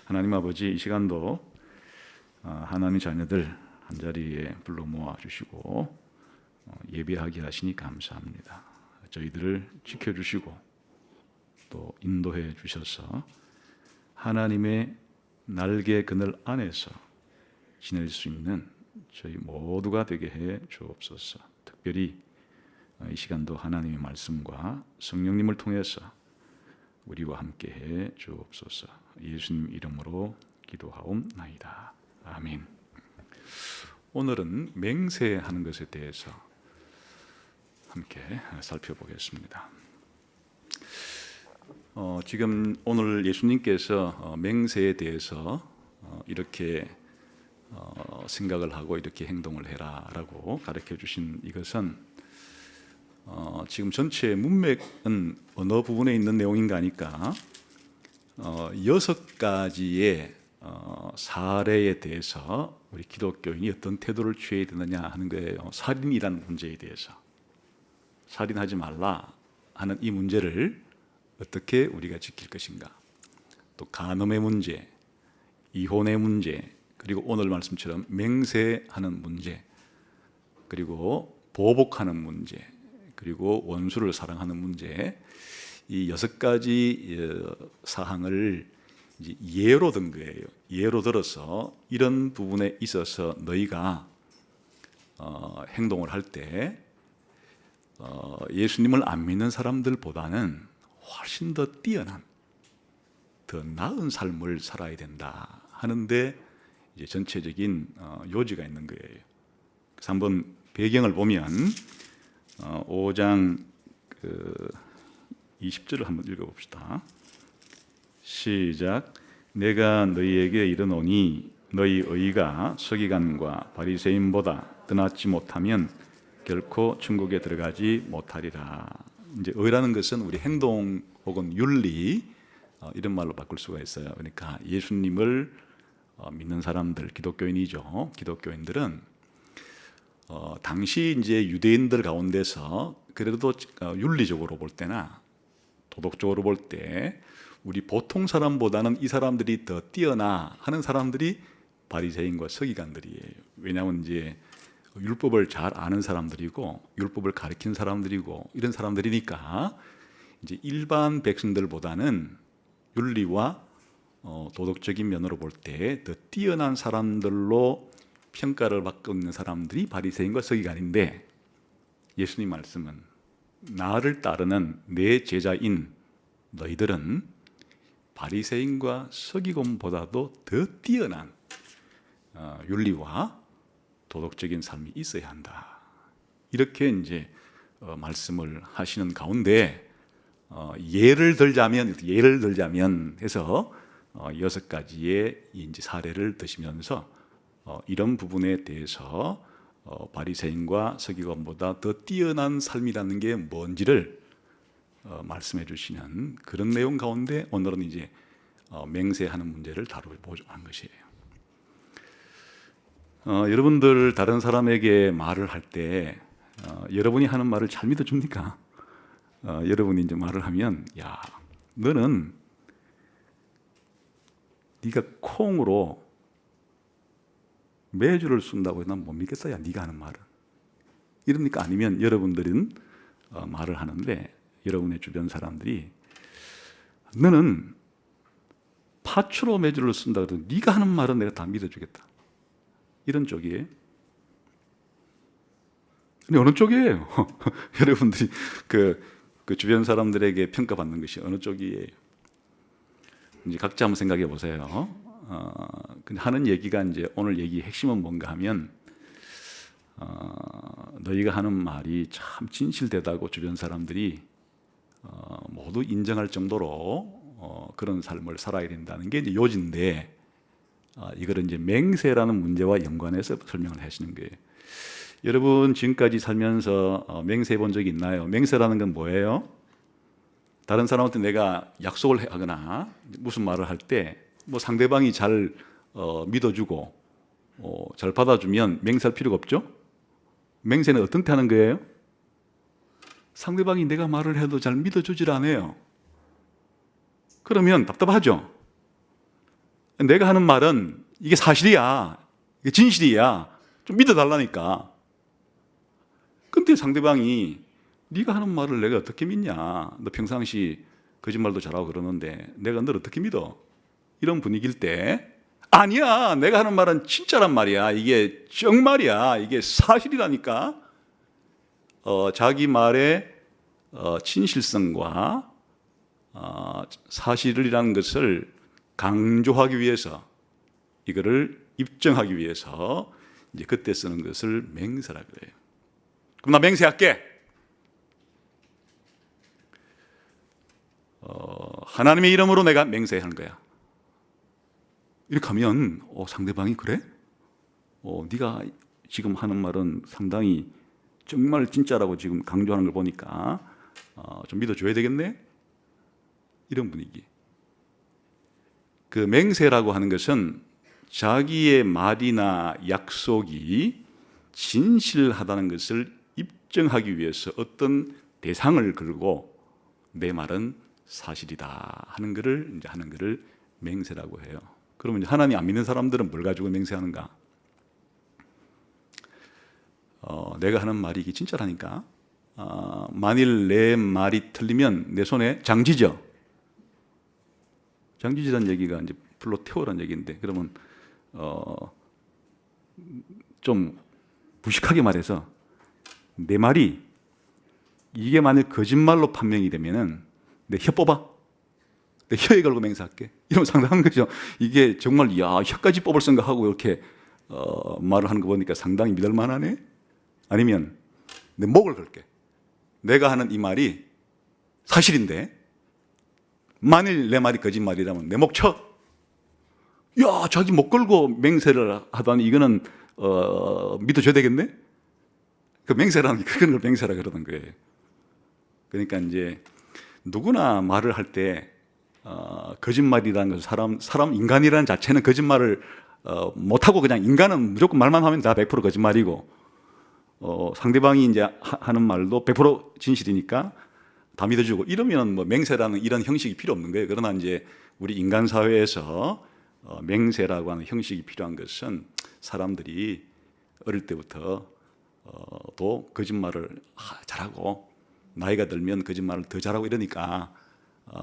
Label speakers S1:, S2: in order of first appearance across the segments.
S1: 하나님 아버지, 이 시간도 하나님의 자녀들 한자리에 불러 모아주시고 예배하게 하시니 감사합니다. 저희들을 지켜주시고 또 인도해 주셔서 하나님의 날개 그늘 안에서 지낼 수 있는 저희 모두가 되게 해 주옵소서. 특별히 이 시간도 하나님의 말씀과 성령님을 통해서 우리와 함께 해 주옵소서. 예수님 이름으로 기도하옵나이다. 아멘. 오늘은 맹세하는 것에 대해서 함께 살펴보겠습니다. 지금 오늘 예수님께서 맹세에 대해서 이렇게 생각을 하고 이렇게 행동을 해라라고 가르쳐 주신 이것은 지금 전체 문맥은 어느 부분에 있는 내용인가 하니까 6가지의 사례에 대해서 우리 기독교인이 어떤 태도를 취해야 되느냐 하는 거예요. 살인이라는 문제에 대해서, 살인하지 말라 하는 이 문제를 어떻게 우리가 지킬 것인가, 또 간음의 문제, 이혼의 문제, 그리고 오늘 말씀처럼 맹세하는 문제, 그리고 보복하는 문제, 그리고 원수를 사랑하는 문제, 이 6가지 사항을 이제 예로 든 거예요. 예로 들어서 이런 부분에 있어서 너희가 행동을 할 때 예수님을 안 믿는 사람들보다는 훨씬 더 뛰어난, 더 나은 삶을 살아야 된다 하는데 이제 전체적인 요지가 있는 거예요. 그래서 한번 배경을 보면 5장 20절을 한번 읽어봅시다. 시작. 내가 너희에게 이르노니 너희 의가 서기관과 바리새인보다 더 낫지 못하면 결코 천국에 들어가지 못하리라. 이제 의라는 것은 우리 행동 혹은 윤리 이런 말로 바꿀 수가 있어요. 그러니까 예수님을 믿는 사람들, 기독교인이죠. 기독교인들은 당시 이제 유대인들 가운데서 그래도 윤리적으로 볼 때나 도덕적으로 볼 때 우리 보통 사람보다는 이 사람들이 더 뛰어나 하는 사람들이 바리새인과 서기관들이에요. 왜냐하면 이제 율법을 잘 아는 사람들이고 율법을 가르친 사람들이고 이런 사람들이니까 이제 일반 백성들보다는 윤리와 도덕적인 면으로 볼 때 더 뛰어난 사람들로 평가를 받고 있는 사람들이 바리새인과 서기관인데, 예수님 말씀은 나를 따르는 내 제자인 너희들은 바리새인과 서기관보다도 더 뛰어난 윤리와 도덕적인 삶이 있어야 한다. 이렇게 이제 말씀을 하시는 가운데 예를 들자면 해서 6가지의 이제 사례를 드시면서 이런 부분에 대해서 바리새인과 서기관보다 더 뛰어난 삶이라는 게 뭔지를 말씀해 주시는 그런 내용 가운데 오늘은 이제 맹세하는 문제를 다루고자 한 것이에요. 여러분들 다른 사람에게 말을 할 때 여러분이 하는 말을 잘 믿어줍니까? 여러분이 이제 말을 하면, 야, 너는 네가 콩으로 매주를 쓴다고 해서 난 못 믿겠다. 야, 네가 하는 말은. 이럽니까? 아니면 여러분들은 말을 하는데 여러분의 주변 사람들이 너는 파추로 매주를 쓴다고 해도 네가 하는 말은 내가 다 믿어주겠다. 이런 쪽이에요. 근데 어느 쪽이에요? 여러분들이 그 주변 사람들에게 평가받는 것이 어느 쪽이에요? 이제 각자 한번 생각해 보세요. 근데 하는 얘기가 이제 오늘 얘기 핵심은 뭔가 하면 너희가 하는 말이 참 진실되다고 주변 사람들이 모두 인정할 정도로 그런 삶을 살아야 된다는 게 이제 요지인데, 이거를 이제 맹세라는 문제와 연관해서 설명을 하시는 거예요. 여러분 지금까지 살면서 맹세해 본 적이 있나요? 맹세라는 건 뭐예요? 다른 사람한테 내가 약속을 하거나 무슨 말을 할 때 뭐 상대방이 잘 믿어주고 잘 받아주면 맹세할 필요가 없죠? 맹세는 어떤 때 하는 거예요? 상대방이 내가 말을 해도 잘 믿어주질 않아요. 그러면 답답하죠? 내가 하는 말은 이게 사실이야, 이게 진실이야, 좀 믿어달라니까. 근데 상대방이 네가 하는 말을 내가 어떻게 믿냐, 너 평상시 거짓말도 잘하고 그러는데 내가 너를 어떻게 믿어, 이런 분위기일 때 아니야, 내가 하는 말은 진짜란 말이야, 이게 정말이야, 이게 사실이라니까. 자기 말의 진실성과 사실이라는 것을 강조하기 위해서, 이거를 입증하기 위해서 이제 그때 쓰는 것을 맹세라 그래요. 그럼 나 맹세할게. 하나님의 이름으로 내가 맹세하는 거야. 이렇게 하면 상대방이 그래? 네가 지금 하는 말은 상당히 정말 진짜라고 지금 강조하는 걸 보니까 좀 믿어줘야 되겠네? 이런 분위기. 그 맹세라고 하는 것은 자기의 말이나 약속이 진실하다는 것을 입증하기 위해서 어떤 대상을 걸고 내 말은 사실이다 하는 것을 이제 하는 것을 맹세라고 해요. 그러면 이제 하나님 안 믿는 사람들은 뭘 가지고 맹세하는가? 내가 하는 말이 이게 진짜라니까. 만일 내 말이 틀리면 내 손에 장지죠. 장지지라는 얘기가 이제 불로 태우라는 얘기인데, 그러면 좀 무식하게 말해서 내 말이 이게 만일 거짓말로 판명이 되면은 내 혀 뽑아. 내 혀에 걸고 맹세할게. 이러면 상당한 거죠. 이게 정말 혀까지 뽑을 생각하고 이렇게 말을 하는 거 보니까 상당히 믿을 만하네. 아니면 내 목을 걸게. 내가 하는 이 말이 사실인데 만일 내 말이 거짓말이라면 내 목 쳐. 야, 자기 목 걸고 맹세를 하다니 이거는 믿어줘야 되겠네. 그 맹세라는 게 그런 걸 맹세라 그러는 거예요. 그러니까 이제 누구나 말을 할 때 거짓말이라는 것은 사람 인간이라는 자체는 거짓말을 못하고, 그냥 인간은 무조건 말만 하면 다 100% 거짓말이고, 상대방이 이제 하는 말도 100% 진실이니까 다 믿어주고, 이러면 뭐 맹세라는 이런 형식이 필요 없는 거예요. 그러나 이제 우리 인간 사회에서 맹세라고 하는 형식이 필요한 것은 사람들이 어릴 때부터 또 거짓말을 잘하고 나이가 들면 거짓말을 더 잘하고 이러니까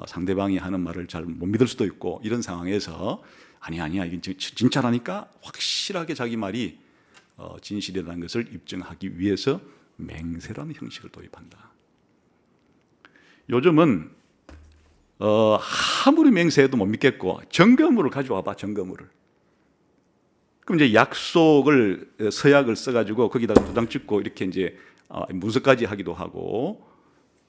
S1: 상대방이 하는 말을 잘 못 믿을 수도 있고, 이런 상황에서 아니야 이게 진짜라니까 확실하게 자기 말이 진실이라는 것을 입증하기 위해서 맹세라는 형식을 도입한다. 요즘은 아무리 맹세해도 못 믿겠고 증거물을 가져와봐. 증거물을. 그럼 이제 약속을 서약을 써가지고 거기다가 도장 찍고 이렇게 이제 문서까지 하기도 하고,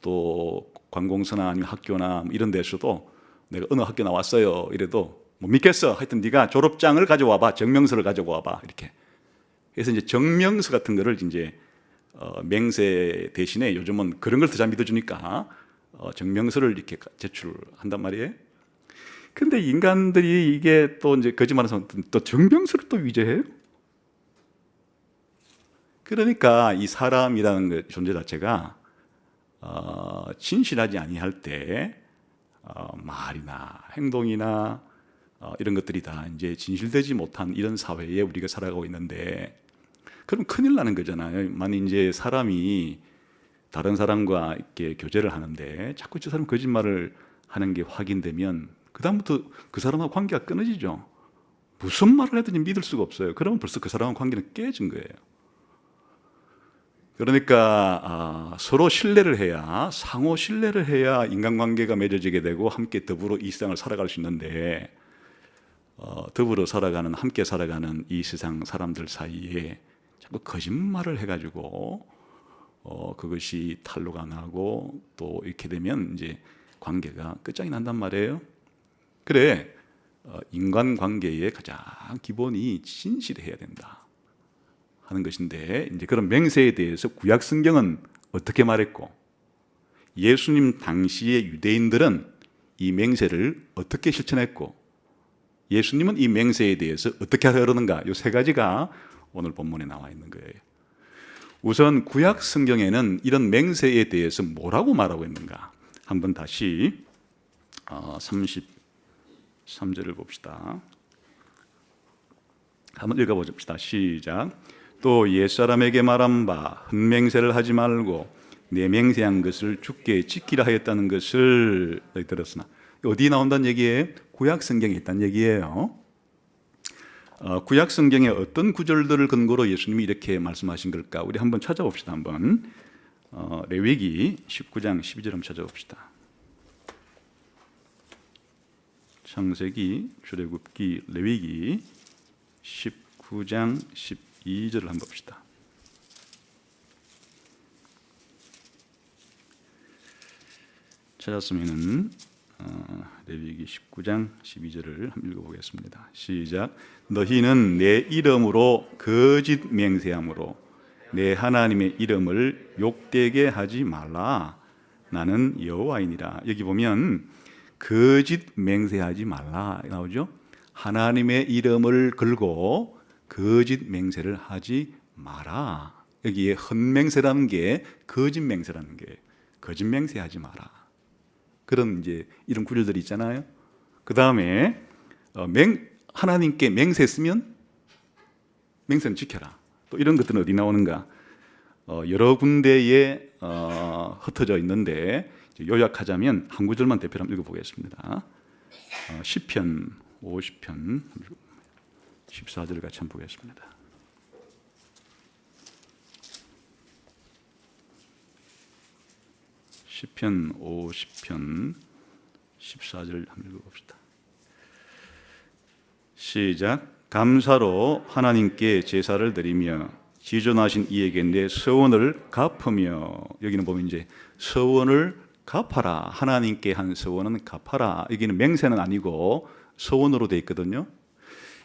S1: 또 관공서나 아니면 학교나 이런 데서도 내가 어느 학교 나왔어요 이래도 못 믿겠어. 하여튼 네가 졸업장을 가져와봐. 증명서를 가져와봐. 이렇게. 그래서 이제 증명서 같은 거를 이제 맹세 대신에 요즘은 그런 걸 더 잘 믿어주니까 증명서를 이렇게 제출한단 말이에요. 근데 인간들이 이게 또 이제 거짓말해서 또 증명서를 또 위조해요. 그러니까 이 사람이라는 그 존재 자체가 진실하지 아니할 때 말이나 행동이나 이런 것들이 다 이제 진실되지 못한 이런 사회에 우리가 살아가고 있는데, 그럼 큰일 나는 거잖아요. 만약 이제 사람이 다른 사람과 이렇게 교제를 하는데 자꾸 저 사람 거짓말을 하는 게 확인되면 그다음부터 그 사람하고 관계가 끊어지죠. 무슨 말을 해도 믿을 수가 없어요. 그러면 벌써 그 사람하고 관계는 깨진 거예요. 그러니까 서로 신뢰를 해야, 상호 신뢰를 해야 인간관계가 맺어지게 되고 함께 더불어 이 세상을 살아갈 수 있는데, 더불어 살아가는, 함께 살아가는 이 세상 사람들 사이에 자꾸 거짓말을 해가지고 그것이 탄로가 나고 또 이렇게 되면 이제 관계가 끝장이 난단 말이에요. 그래, 인간관계의 가장 기본이 진실해야 된다 하는 것인데, 이제 그런 맹세에 대해서 구약 성경은 어떻게 말했고, 예수님 당시의 유대인들은 이 맹세를 어떻게 실천했고, 예수님은 이 맹세에 대해서 어떻게 하려는가, 이 세 가지가 오늘 본문에 나와 있는 거예요. 우선 구약 성경에는 이런 맹세에 대해서 뭐라고 말하고 있는가, 한번 다시 33절을 봅시다. 한번 읽어봅시다. 시작. 또 옛사람에게 말한 바 흠맹세를 하지 말고 내 맹세한 것을 주께 지키라 하였다는 것을 들었으나, 어디 나온다는 얘기예요? 구약 성경에 있다는 얘기예요. 구약 성경의 어떤 구절들을 근거로 예수님이 이렇게 말씀하신 걸까? 우리 한번 찾아봅시다. 한번 레위기 19장 12절 한번 찾아봅시다. 창세기, 출애굽기, 레위기 19장 12절을 한번 봅시다. 찾았으면은 레위기 19장 12절을 한번 읽어보겠습니다. 시작. 너희는 내 이름으로 거짓 맹세함으로 내 하나님의 이름을 욕되게 하지 말라. 나는 여호와이니라. 여기 보면 거짓 맹세하지 말라 나오죠. 하나님의 이름을 걸고 거짓 맹세를 하지 마라. 여기에 헛맹세라는 게 거짓 맹세라는 게, 거짓 맹세하지 마라. 그런 이제 이런 구절들이 있잖아요. 그 다음에 하나님께 맹세했으면 맹세는 지켜라. 또 이런 것들은 어디 나오는가? 여러 군데에 흩어져 있는데 요약하자면 한 구절만 대표로 한번 읽어보겠습니다. 시편 50편 14절 같이 한번 보겠습니다. 시편 50편 14절 한번 읽어봅시다. 시작. 감사로 하나님께 제사를 드리며 지존하신 이에게 내 서원을 갚으며, 여기는 보면 이제 서원을 갚아라. 하나님께 한 서원은 갚아라. 여기는 맹세는 아니고 서원으로 되어 있거든요.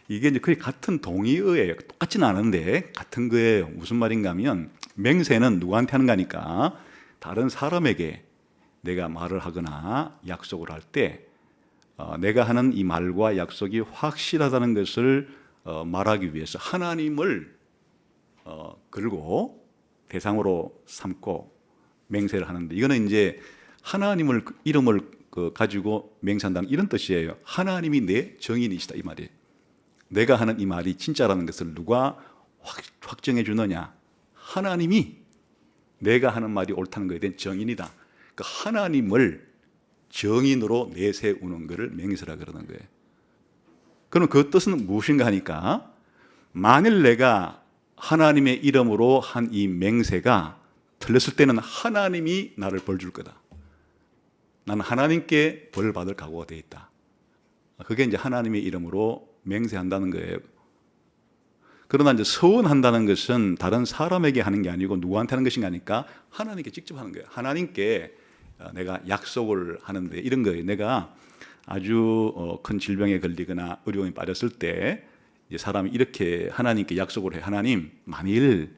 S1: 이게 이제 거의 같은 동의어예요. 똑같지는 않은데 같은 거예요. 무슨 말인가 하면, 맹세는 누구한테 하는 거니까 다른 사람에게 내가 말을 하거나 약속을 할 때 내가 하는 이 말과 약속이 확실하다는 것을 말하기 위해서 하나님을 걸고 대상으로 삼고 맹세를 하는데, 이거는 이제 하나님을 이름을 가지고 맹세한다는 이런 뜻이에요. 하나님이 내 정인이시다 이 말이에요. 내가 하는 이 말이 진짜라는 것을 누가 확정해 주느냐? 하나님이 내가 하는 말이 옳다는 것에 대한 정인이다. 그 하나님을 정인으로 내세우는 것을 맹세라 그러는 거예요. 그럼 그 뜻은 무엇인가 하니까, 만일 내가 하나님의 이름으로 한 이 맹세가 틀렸을 때는 하나님이 나를 벌 줄 거다. 나는 하나님께 벌 받을 각오가 되어 있다. 그게 이제 하나님의 이름으로 맹세한다는 거예요. 그러나 이제 서원한다는 것은 다른 사람에게 하는 게 아니고 누구한테 하는 것인가 하니까 하나님께 직접 하는 거예요. 하나님께 내가 약속을 하는데 이런 거예요. 내가 아주 큰 질병에 걸리거나 어려움에 빠졌을 때 사람이 이렇게 하나님께 약속을 해요. 하나님, 만일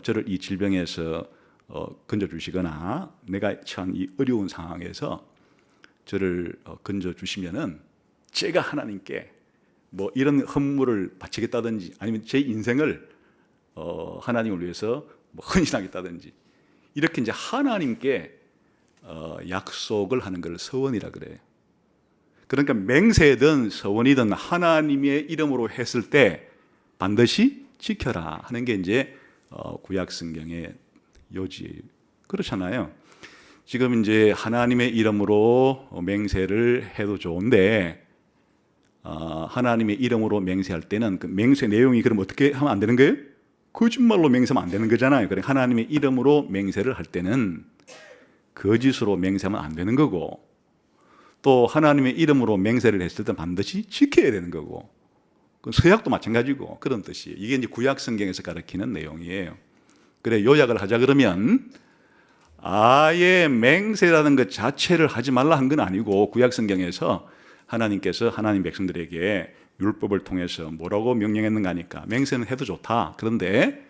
S1: 저를 이 질병에서 건져주시거나 내가 처한 이 어려운 상황에서 저를 건져주시면은 제가 하나님께 뭐 이런 헌물을 바치겠다든지 아니면 제 인생을 하나님을 위해서 뭐 헌신하겠다든지, 이렇게 이제 하나님께 약속을 하는 걸 서원이라 그래요. 그러니까 맹세든 서원이든 하나님의 이름으로 했을 때 반드시 지켜라 하는 게 이제 구약 성경의 요지예요. 그렇잖아요. 지금 이제 하나님의 이름으로 맹세를 해도 좋은데 하나님의 이름으로 맹세할 때는 그 맹세 내용이 그럼 어떻게 하면 안 되는 거예요? 거짓말로 맹세하면 안 되는 거잖아요. 그러니까 하나님의 이름으로 맹세를 할 때는 거짓으로 맹세하면 안 되는 거고, 또 하나님의 이름으로 맹세를 했을 때 반드시 지켜야 되는 거고, 서약도 마찬가지고 그런 뜻이에요. 이게 이제 구약 성경에서 가르치는 내용이에요. 그래, 요약을 하자 그러면 아예 맹세라는 것 자체를 하지 말라 한 건 아니고, 구약 성경에서 하나님께서 하나님 백성들에게 율법을 통해서 뭐라고 명령했는가 하니까 맹세는 해도 좋다. 그런데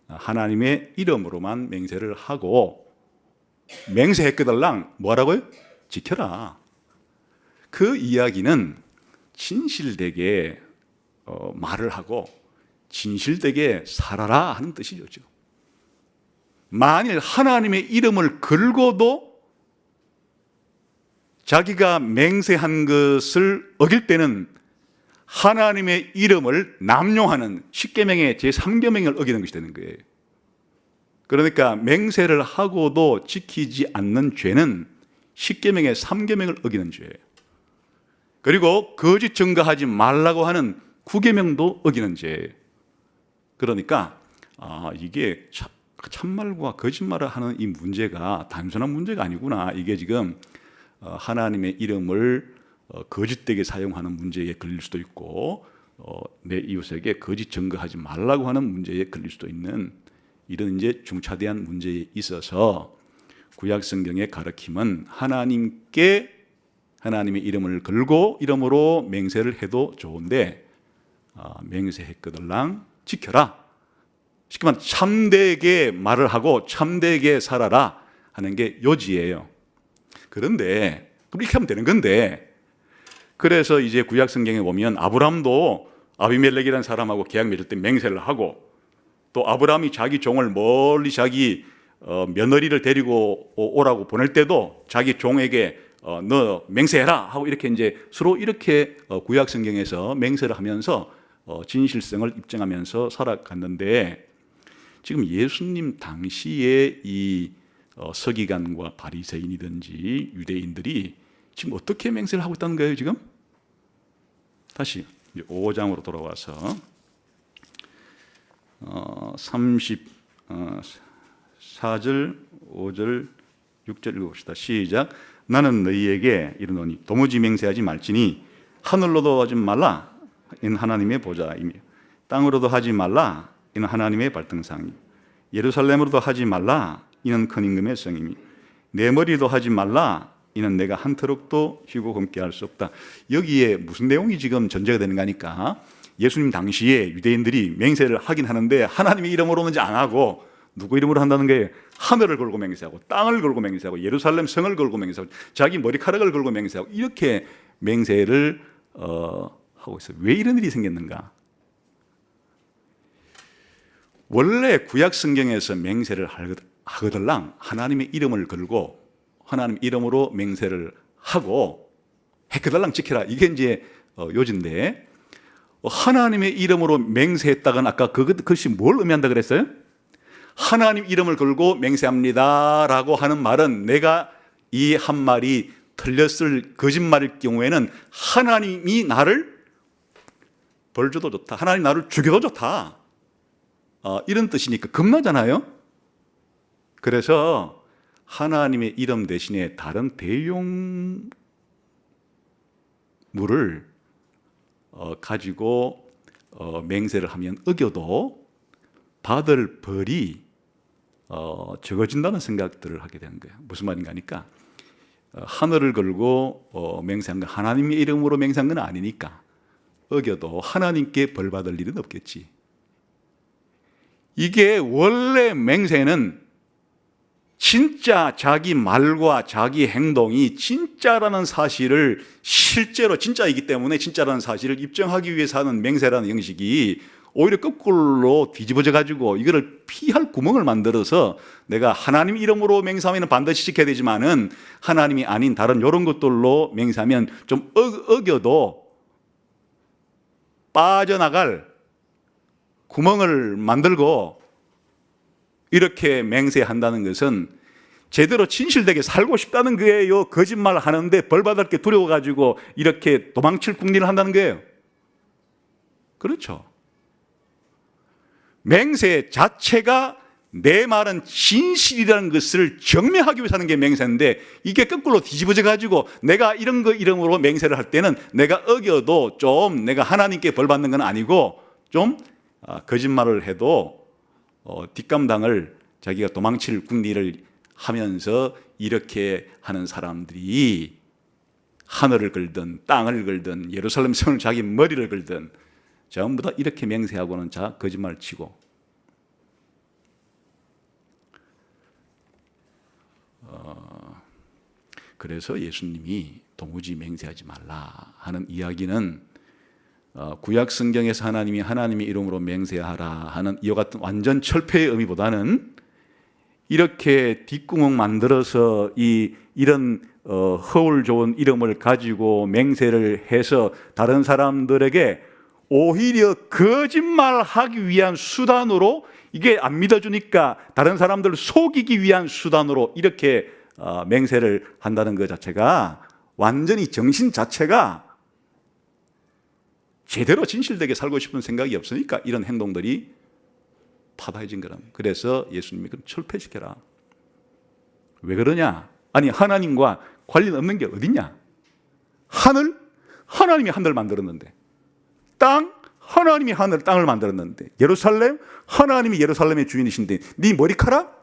S1: 하나님의 이름으로만 맹세를 하고, 맹세했거들랑 뭐라고요? 지켜라. 그 이야기는 진실되게 말을 하고 진실되게 살아라 하는 뜻이죠. 만일 하나님의 이름을 걸고도 자기가 맹세한 것을 어길 때는 하나님의 이름을 남용하는 십계명의 제3계명을 어기는 것이 되는 거예요. 그러니까 맹세를 하고도 지키지 않는 죄는 십계명의 3계명을 어기는 죄예요. 그리고 거짓 증거하지 말라고 하는 9계명도 어기는 죄예요. 그러니까 이게 참말과 거짓말을 하는 이 문제가 단순한 문제가 아니구나. 이게 지금 하나님의 이름을 거짓되게 사용하는 문제에 걸릴 수도 있고 내 이웃에게 거짓 증거하지 말라고 하는 문제에 걸릴 수도 있는 이런 이제 중차대한 문제에 있어서 구약 성경의 가르침은 하나님께 하나님의 이름을 걸고 이름으로 맹세를 해도 좋은데 맹세했거들랑 지켜라. 쉽게 말하면 참되게 말을 하고 참되게 살아라 하는 게 요지예요. 그런데 이렇게 하면 되는 건데 그래서 이제 구약 성경에 보면 아브라함도 아비멜렉이라는 사람하고 계약 맺을 때 맹세를 하고 또 아브라함이 자기 종을 멀리 자기 며느리를 데리고 오라고 보낼 때도 자기 종에게 너 맹세해라 하고 이렇게 이제 서로 이렇게 구약 성경에서 맹세를 하면서 진실성을 입증하면서 살아갔는데 지금 예수님 당시에 이 서기관과 바리새인이든지 유대인들이 지금 어떻게 맹세를 하고 있다는 거예요? 지금 다시 5장으로 돌아와서 34절, 5절, 6절 읽어봅시다. 시작. 나는 너희에게 이르노니 도무지 맹세하지 말지니 하늘로도 하지 말라 이는 하나님의 보좌이며 땅으로도 하지 말라 이는 하나님의 발등상이며 예루살렘으로도 하지 말라 이는 큰 임금의 성이며 내 머리도 하지 말라 이는 내가 한 터럭도 휘고 검게 할 수 없다. 여기에 무슨 내용이 지금 전제가 되는 거니까 예수님 당시에 유대인들이 맹세를 하긴 하는데 하나님의 이름으로는 이제 안 하고 누구 이름으로 한다는 게 하늘을 걸고 맹세하고 땅을 걸고 맹세하고 예루살렘 성을 걸고 맹세하고 자기 머리카락을 걸고 맹세하고 이렇게 맹세를 하고 있어요. 왜 이런 일이 생겼는가? 원래 구약 성경에서 맹세를 하거들랑 하나님의 이름을 걸고 하나님 이름으로 맹세를 하고 해거들랑 지켜라 이게 이제 요지인데 하나님의 이름으로 맹세했다간 아까 그것이 뭘 의미한다 그랬어요? 하나님 이름을 걸고 맹세합니다라고 하는 말은 내가 이 한 말이 틀렸을 거짓말일 경우에는 하나님이 나를 벌 줘도 좋다. 하나님 나를 죽여도 좋다. 이런 뜻이니까 겁나잖아요. 그래서 하나님의 이름 대신에 다른 대용물을 가지고 맹세를 하면 어겨도 받을 벌이 적어진다는 생각들을 하게 되는 거예요. 무슨 말인가 하니까 하늘을 걸고 맹세한 건 하나님의 이름으로 맹세한 건 아니니까 어겨도 하나님께 벌 받을 일은 없겠지. 이게 원래 맹세는 진짜 자기 말과 자기 행동이 진짜라는 사실을 실제로 진짜이기 때문에 진짜라는 사실을 입증하기 위해서 하는 맹세라는 형식이 오히려 거꾸로 뒤집어져 가지고 이거를 피할 구멍을 만들어서 내가 하나님 이름으로 맹세하면 반드시 지켜야 되지만은 하나님이 아닌 다른 이런 것들로 맹세하면 좀 어겨도 빠져나갈 구멍을 만들고 이렇게 맹세한다는 것은 제대로 진실되게 살고 싶다는 거예요. 거짓말 하는데 벌 받을 게 두려워가지고 이렇게 도망칠 궁리를 한다는 거예요. 그렇죠. 맹세 자체가 내 말은 진실이라는 것을 증명하기 위해서 하는 게 맹세인데 이게 거꾸로 뒤집어져 가지고 내가 이런 거 이름으로 맹세를 할 때는 내가 어겨도 좀 내가 하나님께 벌 받는 건 아니고 좀 거짓말을 해도 뒷감당을 자기가 도망칠 궁리를 하면서 이렇게 하는 사람들이 하늘을 걸든 땅을 걸든 예루살렘 성을 자기 머리를 걸든 전부 다 이렇게 맹세하고는 거짓말을 치고 그래서 예수님이 도무지 맹세하지 말라 하는 이야기는 구약 성경에서 하나님이 하나님의 이름으로 맹세하라 하는 이와 같은 완전 철폐의 의미보다는 이렇게 뒷구멍 만들어서 이런 허울 좋은 이름을 가지고 맹세를 해서 다른 사람들에게 오히려 거짓말하기 위한 수단으로, 이게 안 믿어주니까 다른 사람들을 속이기 위한 수단으로 이렇게 맹세를 한다는 것 자체가 완전히 정신 자체가 제대로 진실되게 살고 싶은 생각이 없으니까 이런 행동들이 파다해진 거라. 그래서 예수님이 그럼 철폐시켜라. 왜 그러냐? 아니, 하나님과 관련 없는 게 어딨냐? 하늘? 하나님이 하늘을 만들었는데. 땅? 하나님이 하늘, 땅을 만들었는데. 예루살렘? 하나님이 예루살렘의 주인이신데 네 머리카락?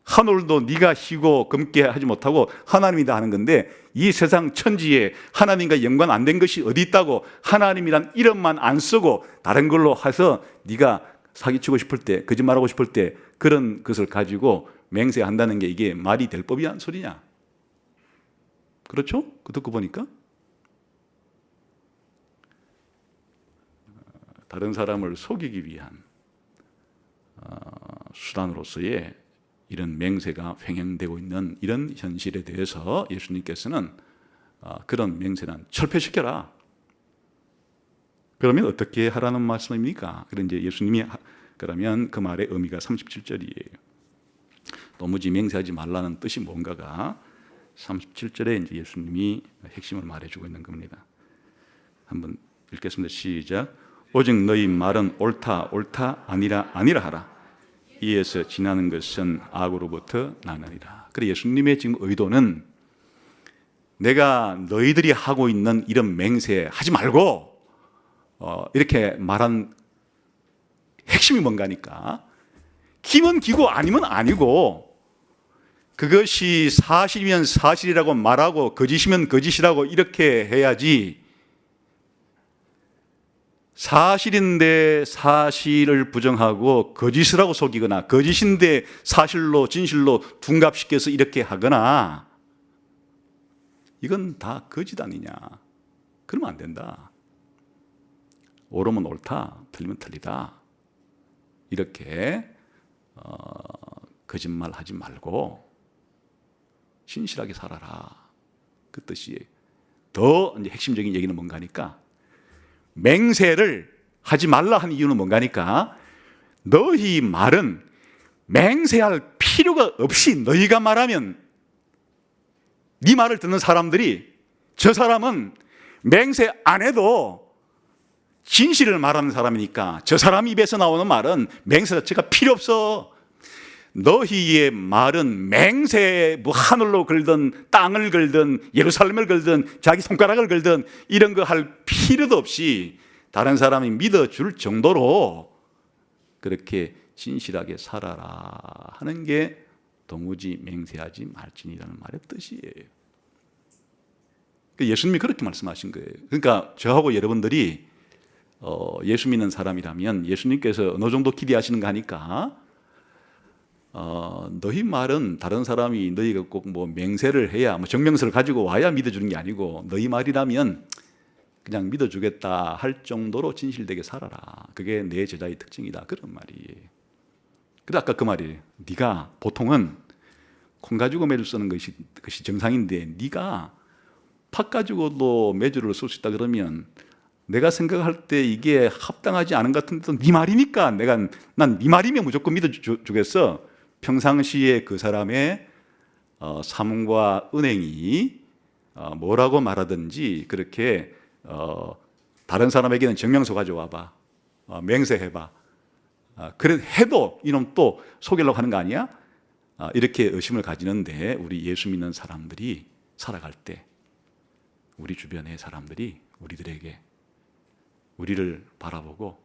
S1: 하늘도 네가 희고 검게 하지 못하고 하나님이 다 하는 건데, 이 세상 천지에 하나님과 연관 안 된 것이 어디 있다고 하나님이란 이름만 안 쓰고 다른 걸로 해서 네가 사기치고 싶을 때, 거짓말하고 싶을 때 그런 것을 가지고 맹세한다는 게 이게 말이 될 법이란 소리냐? 그렇죠? 그 듣고 보니까 다른 사람을 속이기 위한 수단으로서의 이런 맹세가 횡행되고 있는 이런 현실에 대해서 예수님께서는 그런 맹세는 철폐시켜라. 그러면 어떻게 하라는 말씀입니까? 그런 이제 예수님이 그러면 그 말의 의미가 37절이에요. 도무지 맹세하지 말라는 뜻이 뭔가가 37절에 이제 예수님이 핵심을 말해주고 있는 겁니다. 한번 읽겠습니다. 시작. 오직 너희 말은 옳다 옳다 아니라 아니라 하라. 이에서 지나는 것은 악으로부터 나느니라. 그래, 예수님의 지금 의도는 내가 너희들이 하고 있는 이런 맹세 하지 말고 이렇게 말한 핵심이 뭔가니까, 기면 기고 아니면 아니고, 그것이 사실이면 사실이라고 말하고 거짓이면 거짓이라고 이렇게 해야지, 사실인데 사실을 부정하고 거짓이라고 속이거나 거짓인데 사실로 진실로 둔갑시켜서 이렇게 하거나, 이건 다 거짓 아니냐? 그러면 안 된다. 옳으면 옳다, 틀리면 틀리다. 이렇게 거짓말하지 말고 진실하게 살아라. 그 뜻이에요. 더 이제 핵심적인 얘기는 뭔가 하니까, 맹세를 하지 말라 한 이유는 뭔가 하니까, 너희 말은 맹세할 필요가 없이 너희가 말하면 네 말을 듣는 사람들이, 저 사람은 맹세 안 해도 진실을 말하는 사람이니까 저 사람 입에서 나오는 말은 맹세 자체가 필요 없어. 너희의 말은 맹세, 뭐 하늘로 걸든 땅을 걸든 예루살렘을 걸든 자기 손가락을 걸든 이런 거 할 필요도 없이 다른 사람이 믿어줄 정도로 그렇게 진실하게 살아라 하는 게 도무지 맹세하지 말지니라는 말의 뜻이에요. 예수님이 그렇게 말씀하신 거예요. 그러니까 저하고 여러분들이 예수 믿는 사람이라면 예수님께서 어느 정도 기대하시는가 하니까, 너희 말은 다른 사람이 너희가 꼭 뭐 맹세를 해야, 뭐 정명서를 가지고 와야 믿어주는 게 아니고, 너희 말이라면 그냥 믿어주겠다 할 정도로 진실되게 살아라. 그게 내 제자의 특징이다. 그런 말이에요. 근데 아까 그 말이에요. 네가 보통은 콩 가지고 매주 쓰는 것이 정상인데, 네가 팥 가지고도 매주를 쓸 수 있다 그러면, 내가 생각할 때 이게 합당하지 않은 것 같은데도 네 말이니까 난 네 말이면 무조건 믿어주겠어. 평상시에 그 사람의 삶과 은행이 뭐라고 말하든지 그렇게 다른 사람에게는 증명서 가져와봐, 맹세해봐. 그래 해도 이놈 또 속이려고 하는 거 아니야? 이렇게 의심을 가지는데, 우리 예수 믿는 사람들이 살아갈 때 우리 주변의 사람들이 우리를 바라보고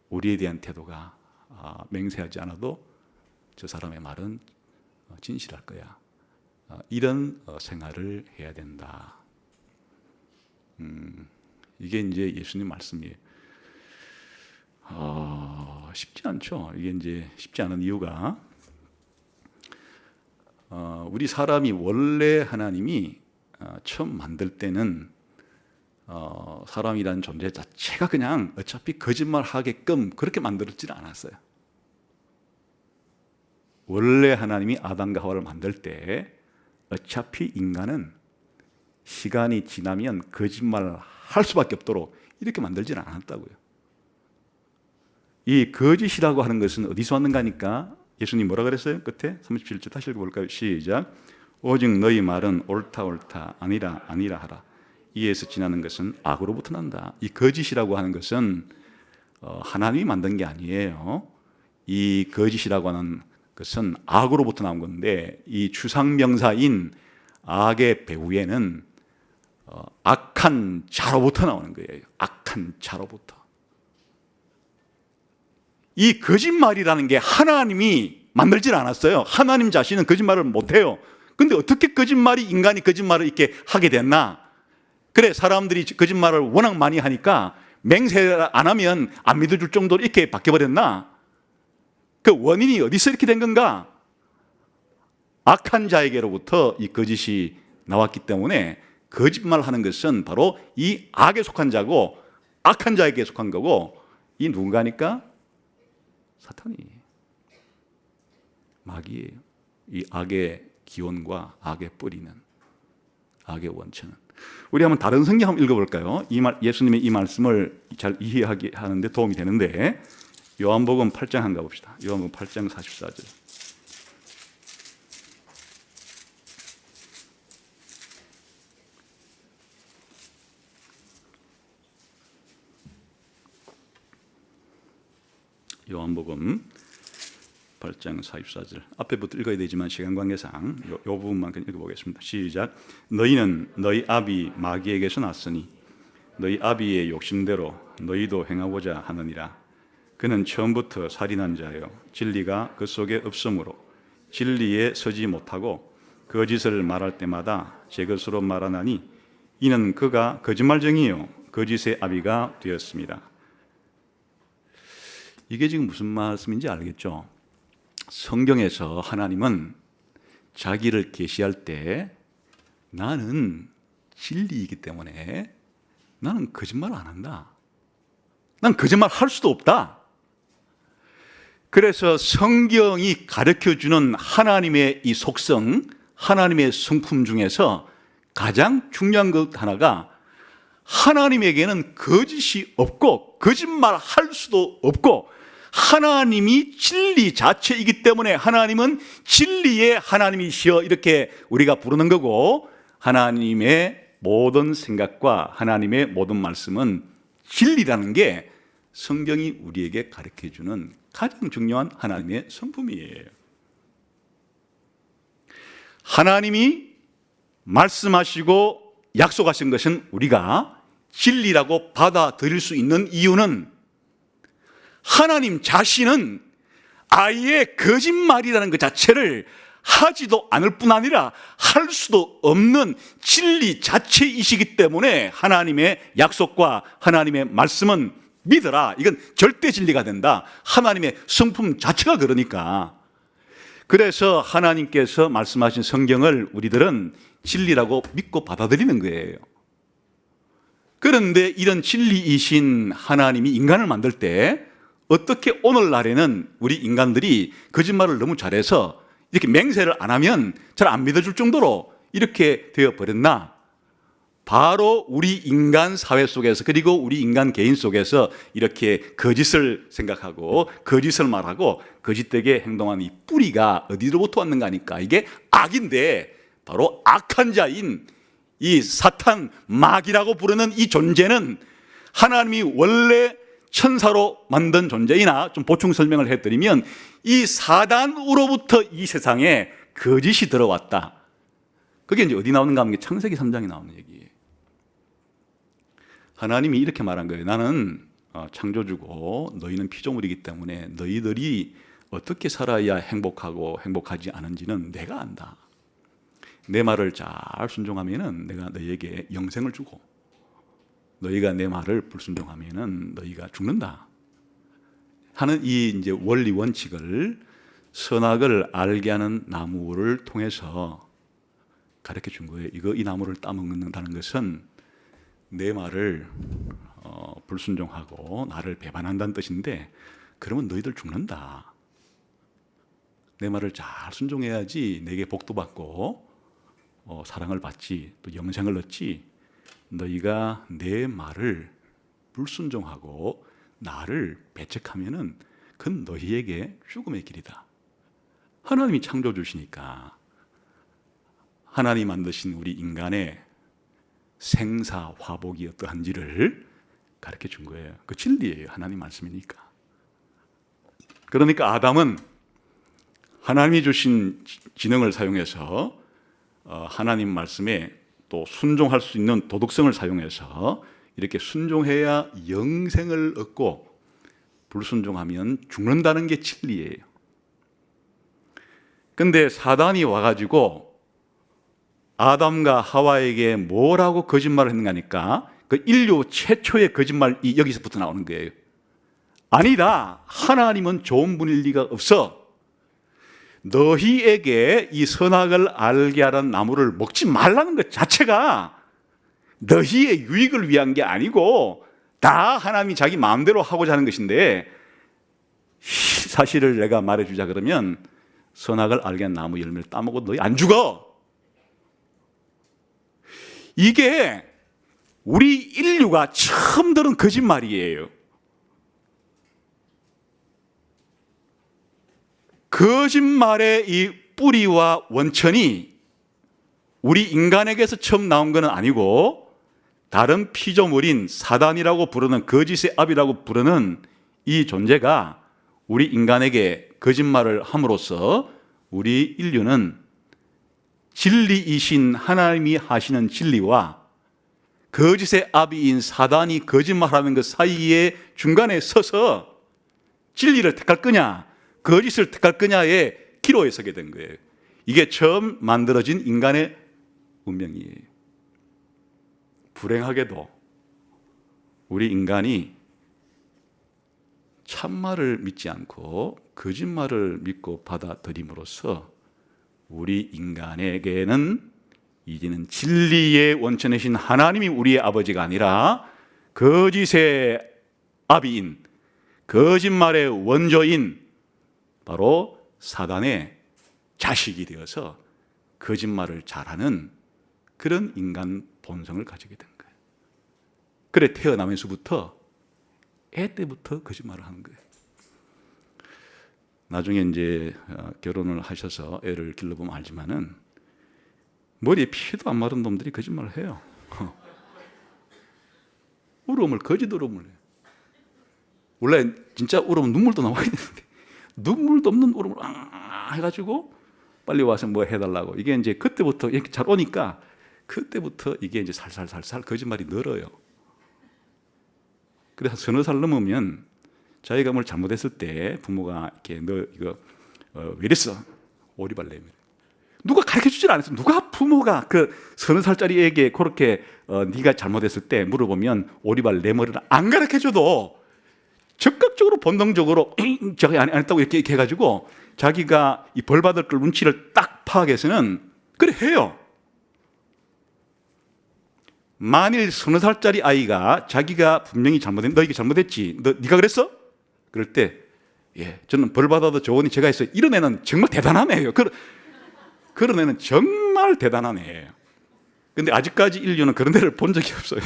S1: 우리에 대한 태도가 맹세하지 않아도 저 사람의 말은 진실할 거야. 이런 생활을 해야 된다. 이게 이제 예수님 말씀이에요. 쉽지 않죠. 이게 이제 쉽지 않은 이유가, 우리 사람이 원래 하나님이 처음 만들 때는 사람이라는 존재 자체가 그냥 어차피 거짓말하게끔 그렇게 만들었지는 않았어요. 원래 하나님이 아담과 하와를 만들 때 어차피 인간은 시간이 지나면 거짓말을 할 수밖에 없도록 이렇게 만들지는 않았다고요. 이 거짓이라고 하는 것은 어디서 왔는가니까 예수님 뭐라 그랬어요? 끝에 37절 다시 읽어볼까요? 시작. 오직 너희 말은 옳다 옳다 아니라 아니라 하라. 이에서 지나는 것은 악으로부터 난다. 이 거짓이라고 하는 것은 하나님이 만든 게 아니에요. 이 거짓이라고 하는 것은 악으로부터 나온 건데 이 추상명사인 악의 배후에는 악한 자로부터 나오는 거예요. 악한 자로부터. 이 거짓말이라는 게 하나님이 만들질 않았어요. 하나님 자신은 거짓말을 못해요. 근데 어떻게 인간이 거짓말을 이렇게 하게 됐나? 그래, 사람들이 거짓말을 워낙 많이 하니까 맹세를 안 하면 안 믿어줄 정도로 이렇게 바뀌어버렸나? 그 원인이 어디서 이렇게 된 건가? 악한 자에게로부터 이 거짓이 나왔기 때문에 거짓말하는 것은 바로 이 악에 속한 자고 악한 자에게 속한 거고 이 누군가니까? 사탄이 마귀예요. 이 악의 기원과 악의 뿌리는 악의 원천은. 우리 한번 다른 성경 한번 읽어볼까요? 예수님의 이 말씀을 잘 이해하게 하는데 도움이 되는데 요한복음 8장 한번 가봅시다. 요한복음 8장 44절. 요한복음 8장 44절. 앞에부터 읽어야 되지만 시간 관계상 요 부분만 읽어보겠습니다. 시작. 너희는 너희 아비 마귀에게서 났으니 너희 아비의 욕심대로 너희도 행하고자 하느니라. 그는 처음부터 살인한 자요 진리가 그 속에 없으므로 진리에 서지 못하고 거짓을 말할 때마다 제 것으로 말하나니 이는 그가 거짓말쟁이요 거짓의 아비가 되었습니다. 이게 지금 무슨 말씀인지 알겠죠? 성경에서 하나님은 자기를 계시할 때 나는 진리이기 때문에 나는 거짓말 안 한다. 난 거짓말 할 수도 없다. 그래서 성경이 가르쳐주는 하나님의 이 속성, 하나님의 성품 중에서 가장 중요한 것 하나가 하나님에게는 거짓이 없고 거짓말 할 수도 없고 하나님이 진리 자체이기 때문에 하나님은 진리의 하나님이시여 이렇게 우리가 부르는 거고 하나님의 모든 생각과 하나님의 모든 말씀은 진리라는 게 성경이 우리에게 가르쳐주는 가장 중요한 하나님의 성품이에요. 하나님이 말씀하시고 약속하신 것은 우리가 진리라고 받아들일 수 있는 이유는 하나님 자신은 아예 거짓말이라는 것 자체를 하지도 않을 뿐 아니라 할 수도 없는 진리 자체이시기 때문에 하나님의 약속과 하나님의 말씀은 믿어라. 이건 절대 진리가 된다. 하나님의 성품 자체가 그러니까. 그래서 하나님께서 말씀하신 성경을 우리들은 진리라고 믿고 받아들이는 거예요. 그런데 이런 진리이신 하나님이 인간을 만들 때 어떻게 오늘날에는 우리 인간들이 거짓말을 너무 잘해서 이렇게 맹세를 안 하면 잘 안 믿어줄 정도로 이렇게 되어버렸나? 바로 우리 인간 사회 속에서 그리고 우리 인간 개인 속에서 이렇게 거짓을 생각하고 거짓을 말하고 거짓되게 행동하는 이 뿌리가 어디로부터 왔는가 하니까 이게 악인데 바로 악한 자인 이 사탄 마귀라고 부르는 이 존재는 하나님이 원래 천사로 만든 존재이나 좀 보충 설명을 해드리면 이 사단으로부터 이 세상에 거짓이 들어왔다. 그게 이제 어디 나오는가 하면 창세기 3장에 나오는 얘기예요. 하나님이 이렇게 말한 거예요. 나는 창조주고 너희는 피조물이기 때문에 너희들이 어떻게 살아야 행복하고 행복하지 않은지는 내가 안다. 내 말을 잘 순종하면은 내가 너희에게 영생을 주고 너희가 내 말을 불순종하면은 너희가 죽는다 하는 이 이제 원리 원칙을 선악을 알게 하는 나무를 통해서 가르쳐 준 거예요. 이 나무를 따먹는다는 것은 내 말을 불순종하고 나를 배반한다는 뜻인데 그러면 너희들 죽는다. 내 말을 잘 순종해야지 내게 복도 받고 사랑을 받지, 또 영생을 얻지. 너희가 내 말을 불순종하고 나를 배척하면은 그건 너희에게 죽음의 길이다. 하나님이 창조주시니까 하나님 만드신 우리 인간의 생사화복이 어떠한지를 가르쳐 준 거예요. 그 진리예요. 하나님 말씀이니까. 그러니까 아담은 하나님이 주신 지능을 사용해서 하나님 말씀에 또 순종할 수 있는 도덕성을 사용해서 이렇게 순종해야 영생을 얻고 불순종하면 죽는다는 게 진리예요. 근데 사단이 와가지고 아담과 하와에게 뭐라고 거짓말을 했는가 하니까 그 인류 최초의 거짓말이 여기서부터 나오는 거예요. 아니다. 하나님은 좋은 분일 리가 없어. 너희에게 이 선악을 알게 하라는 나무를 먹지 말라는 것 자체가 너희의 유익을 위한 게 아니고 다 하나님이 자기 마음대로 하고자 하는 것인데, 사실을 내가 말해주자 그러면 선악을 알게 한 나무 열매를 따먹어도 너희 안 죽어. 이게 우리 인류가 처음 들은 거짓말이에요. 거짓말의 이 뿌리와 원천이 우리 인간에게서 처음 나온 것은 아니고 다른 피조물인 사단이라고 부르는 거짓의 아비라고 부르는 이 존재가 우리 인간에게 거짓말을 함으로써 우리 인류는 진리이신 하나님이 하시는 진리와 거짓의 아비인 사단이 거짓말하는 것 사이에 중간에 서서 진리를 택할 거냐 거짓을 택할 거냐의 기로에 서게 된 거예요. 이게 처음 만들어진 인간의 운명이에요. 불행하게도 우리 인간이 참말을 믿지 않고 거짓말을 믿고 받아들임으로써 우리 인간에게는 이제는 진리의 원천이신 하나님이 우리의 아버지가 아니라 거짓의 아비인, 거짓말의 원조인 바로 사단의 자식이 되어서 거짓말을 잘하는 그런 인간 본성을 가지게 된 거예요. 그래 태어나면서부터 애 때부터 거짓말을 하는 거예요. 나중에 이제 결혼을 하셔서 애를 길러보면 알지만은 머리에 피도 안 마른 놈들이 거짓말을 해요. 울음을 거짓 울음을 해요. 원래 진짜 울으면 눈물도 나와야 되는데 눈물도 없는 울음을 해가지고 빨리 와서 뭐 해달라고. 이게 이제 그때부터 이렇게 잘 오니까 그때부터 이게 이제 살살살살 거짓말이 늘어요. 그래서 서너 살 넘으면 자기가 뭘 잘못했을 때 부모가 이렇게 너 이거 왜 이랬어? 오리발 내밀어. 누가 가르쳐주질 않았어. 누가 부모가 그 서너 살짜리 애에게 그렇게 네가 잘못했을 때 물어보면 오리발 내밀어를 안 가르쳐줘도 적극적으로 본능적으로 제가 안 했다고 이렇게 해가지고 자기가 이 벌 받을 걸 눈치를 딱 파악해서는 그래 해요. 만일 서너 살짜리 아이가 자기가 분명히 잘못했는데 너 이게 잘못했지? 네가 그랬어? 그럴 때 예, 저는 벌 받아도 좋으니 제가 했어요. 이런 애는 정말 대단한 애예요. 그런 애는 정말 대단한 애예요. 근데 아직까지 인류는 그런 애를 본 적이 없어요.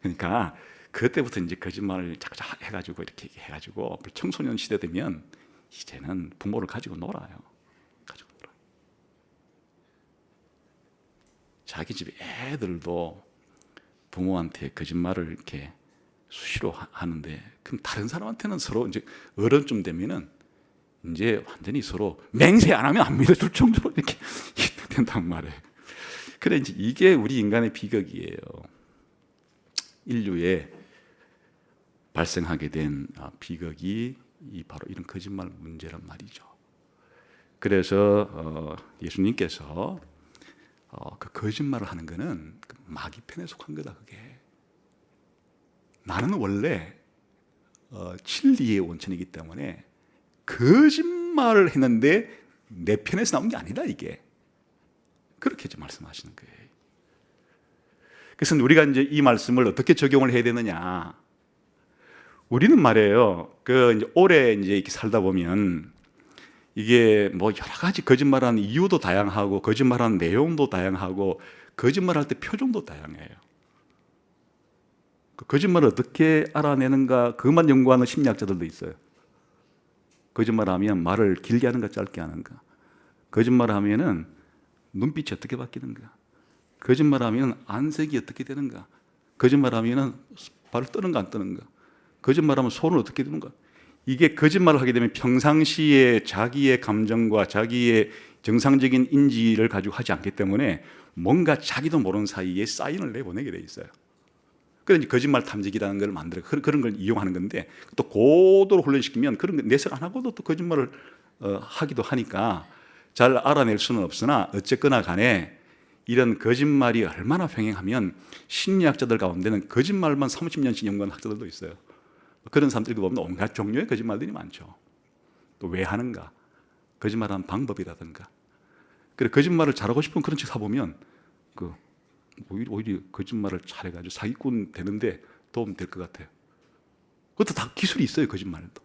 S1: 그러니까 그때부터 이제 거짓말을 자꾸 해가지고 이렇게 해가지고 청소년 시대 되면 이제는 부모를 가지고 놀아요. 자기 집 애들도 부모한테 거짓말을 이렇게 수시로 하는데, 그럼 다른 사람한테는 서로 이제 어른쯤 되면은 이제 완전히 서로 맹세 안 하면 안 믿어줄 정도로 이렇게 된단 말이에요. 그래 이제 이게 우리 인간의 비극이에요. 인류에 발생하게 된 비극이 바로 이런 거짓말 문제란 말이죠. 그래서 예수님께서 그 거짓말을 하는 거는 마귀 편에 속한 거다. 그게 나는 원래 진리의 원천이기 때문에 거짓말을 했는데 내 편에서 나온 게 아니다. 이게 그렇게 이제 말씀하시는 거예요. 그래서 우리가 이제 이 말씀을 어떻게 적용을 해야 되느냐? 우리는 말이에요. 그 이제 오래 이제 이렇게 살다 보면 이게 뭐 여러 가지 거짓말하는 이유도 다양하고 거짓말하는 내용도 다양하고 거짓말할 때 표정도 다양해요. 그 거짓말을 어떻게 알아내는가 그것만 연구하는 심리학자들도 있어요. 거짓말하면 말을 길게 하는가 짧게 하는가, 거짓말하면은 눈빛이 어떻게 바뀌는가, 거짓말하면 안색이 어떻게 되는가, 거짓말하면은 발을 떠는가 안 떠는가, 거짓말하면 손을 어떻게 드는가. 이게 거짓말을 하게 되면 평상시에 자기의 감정과 자기의 정상적인 인지를 가지고 하지 않기 때문에 뭔가 자기도 모르는 사이에 사인을 내보내게 돼 있어요. 그래서 거짓말 탐지기라는 걸 만들어 그런 걸 이용하는 건데, 또 고도로 훈련시키면 그런 거 내색 안 하고도 또 거짓말을 하기도 하니까 잘 알아낼 수는 없으나 어쨌거나 간에 이런 거짓말이 얼마나 횡행하면 심리학자들 가운데는 거짓말만 30년씩 연구한 학자들도 있어요. 그런 사람들도 보면 온갖 종류의 거짓말들이 많죠. 또 왜 하는가, 거짓말하는 방법이라든가. 그래 거짓말을 잘하고 싶으면 그런 책 사보면 오히려 거짓말을 잘해가지고 사기꾼 되는데 도움 될 것 같아요. 그것도 다 기술이 있어요, 거짓말도.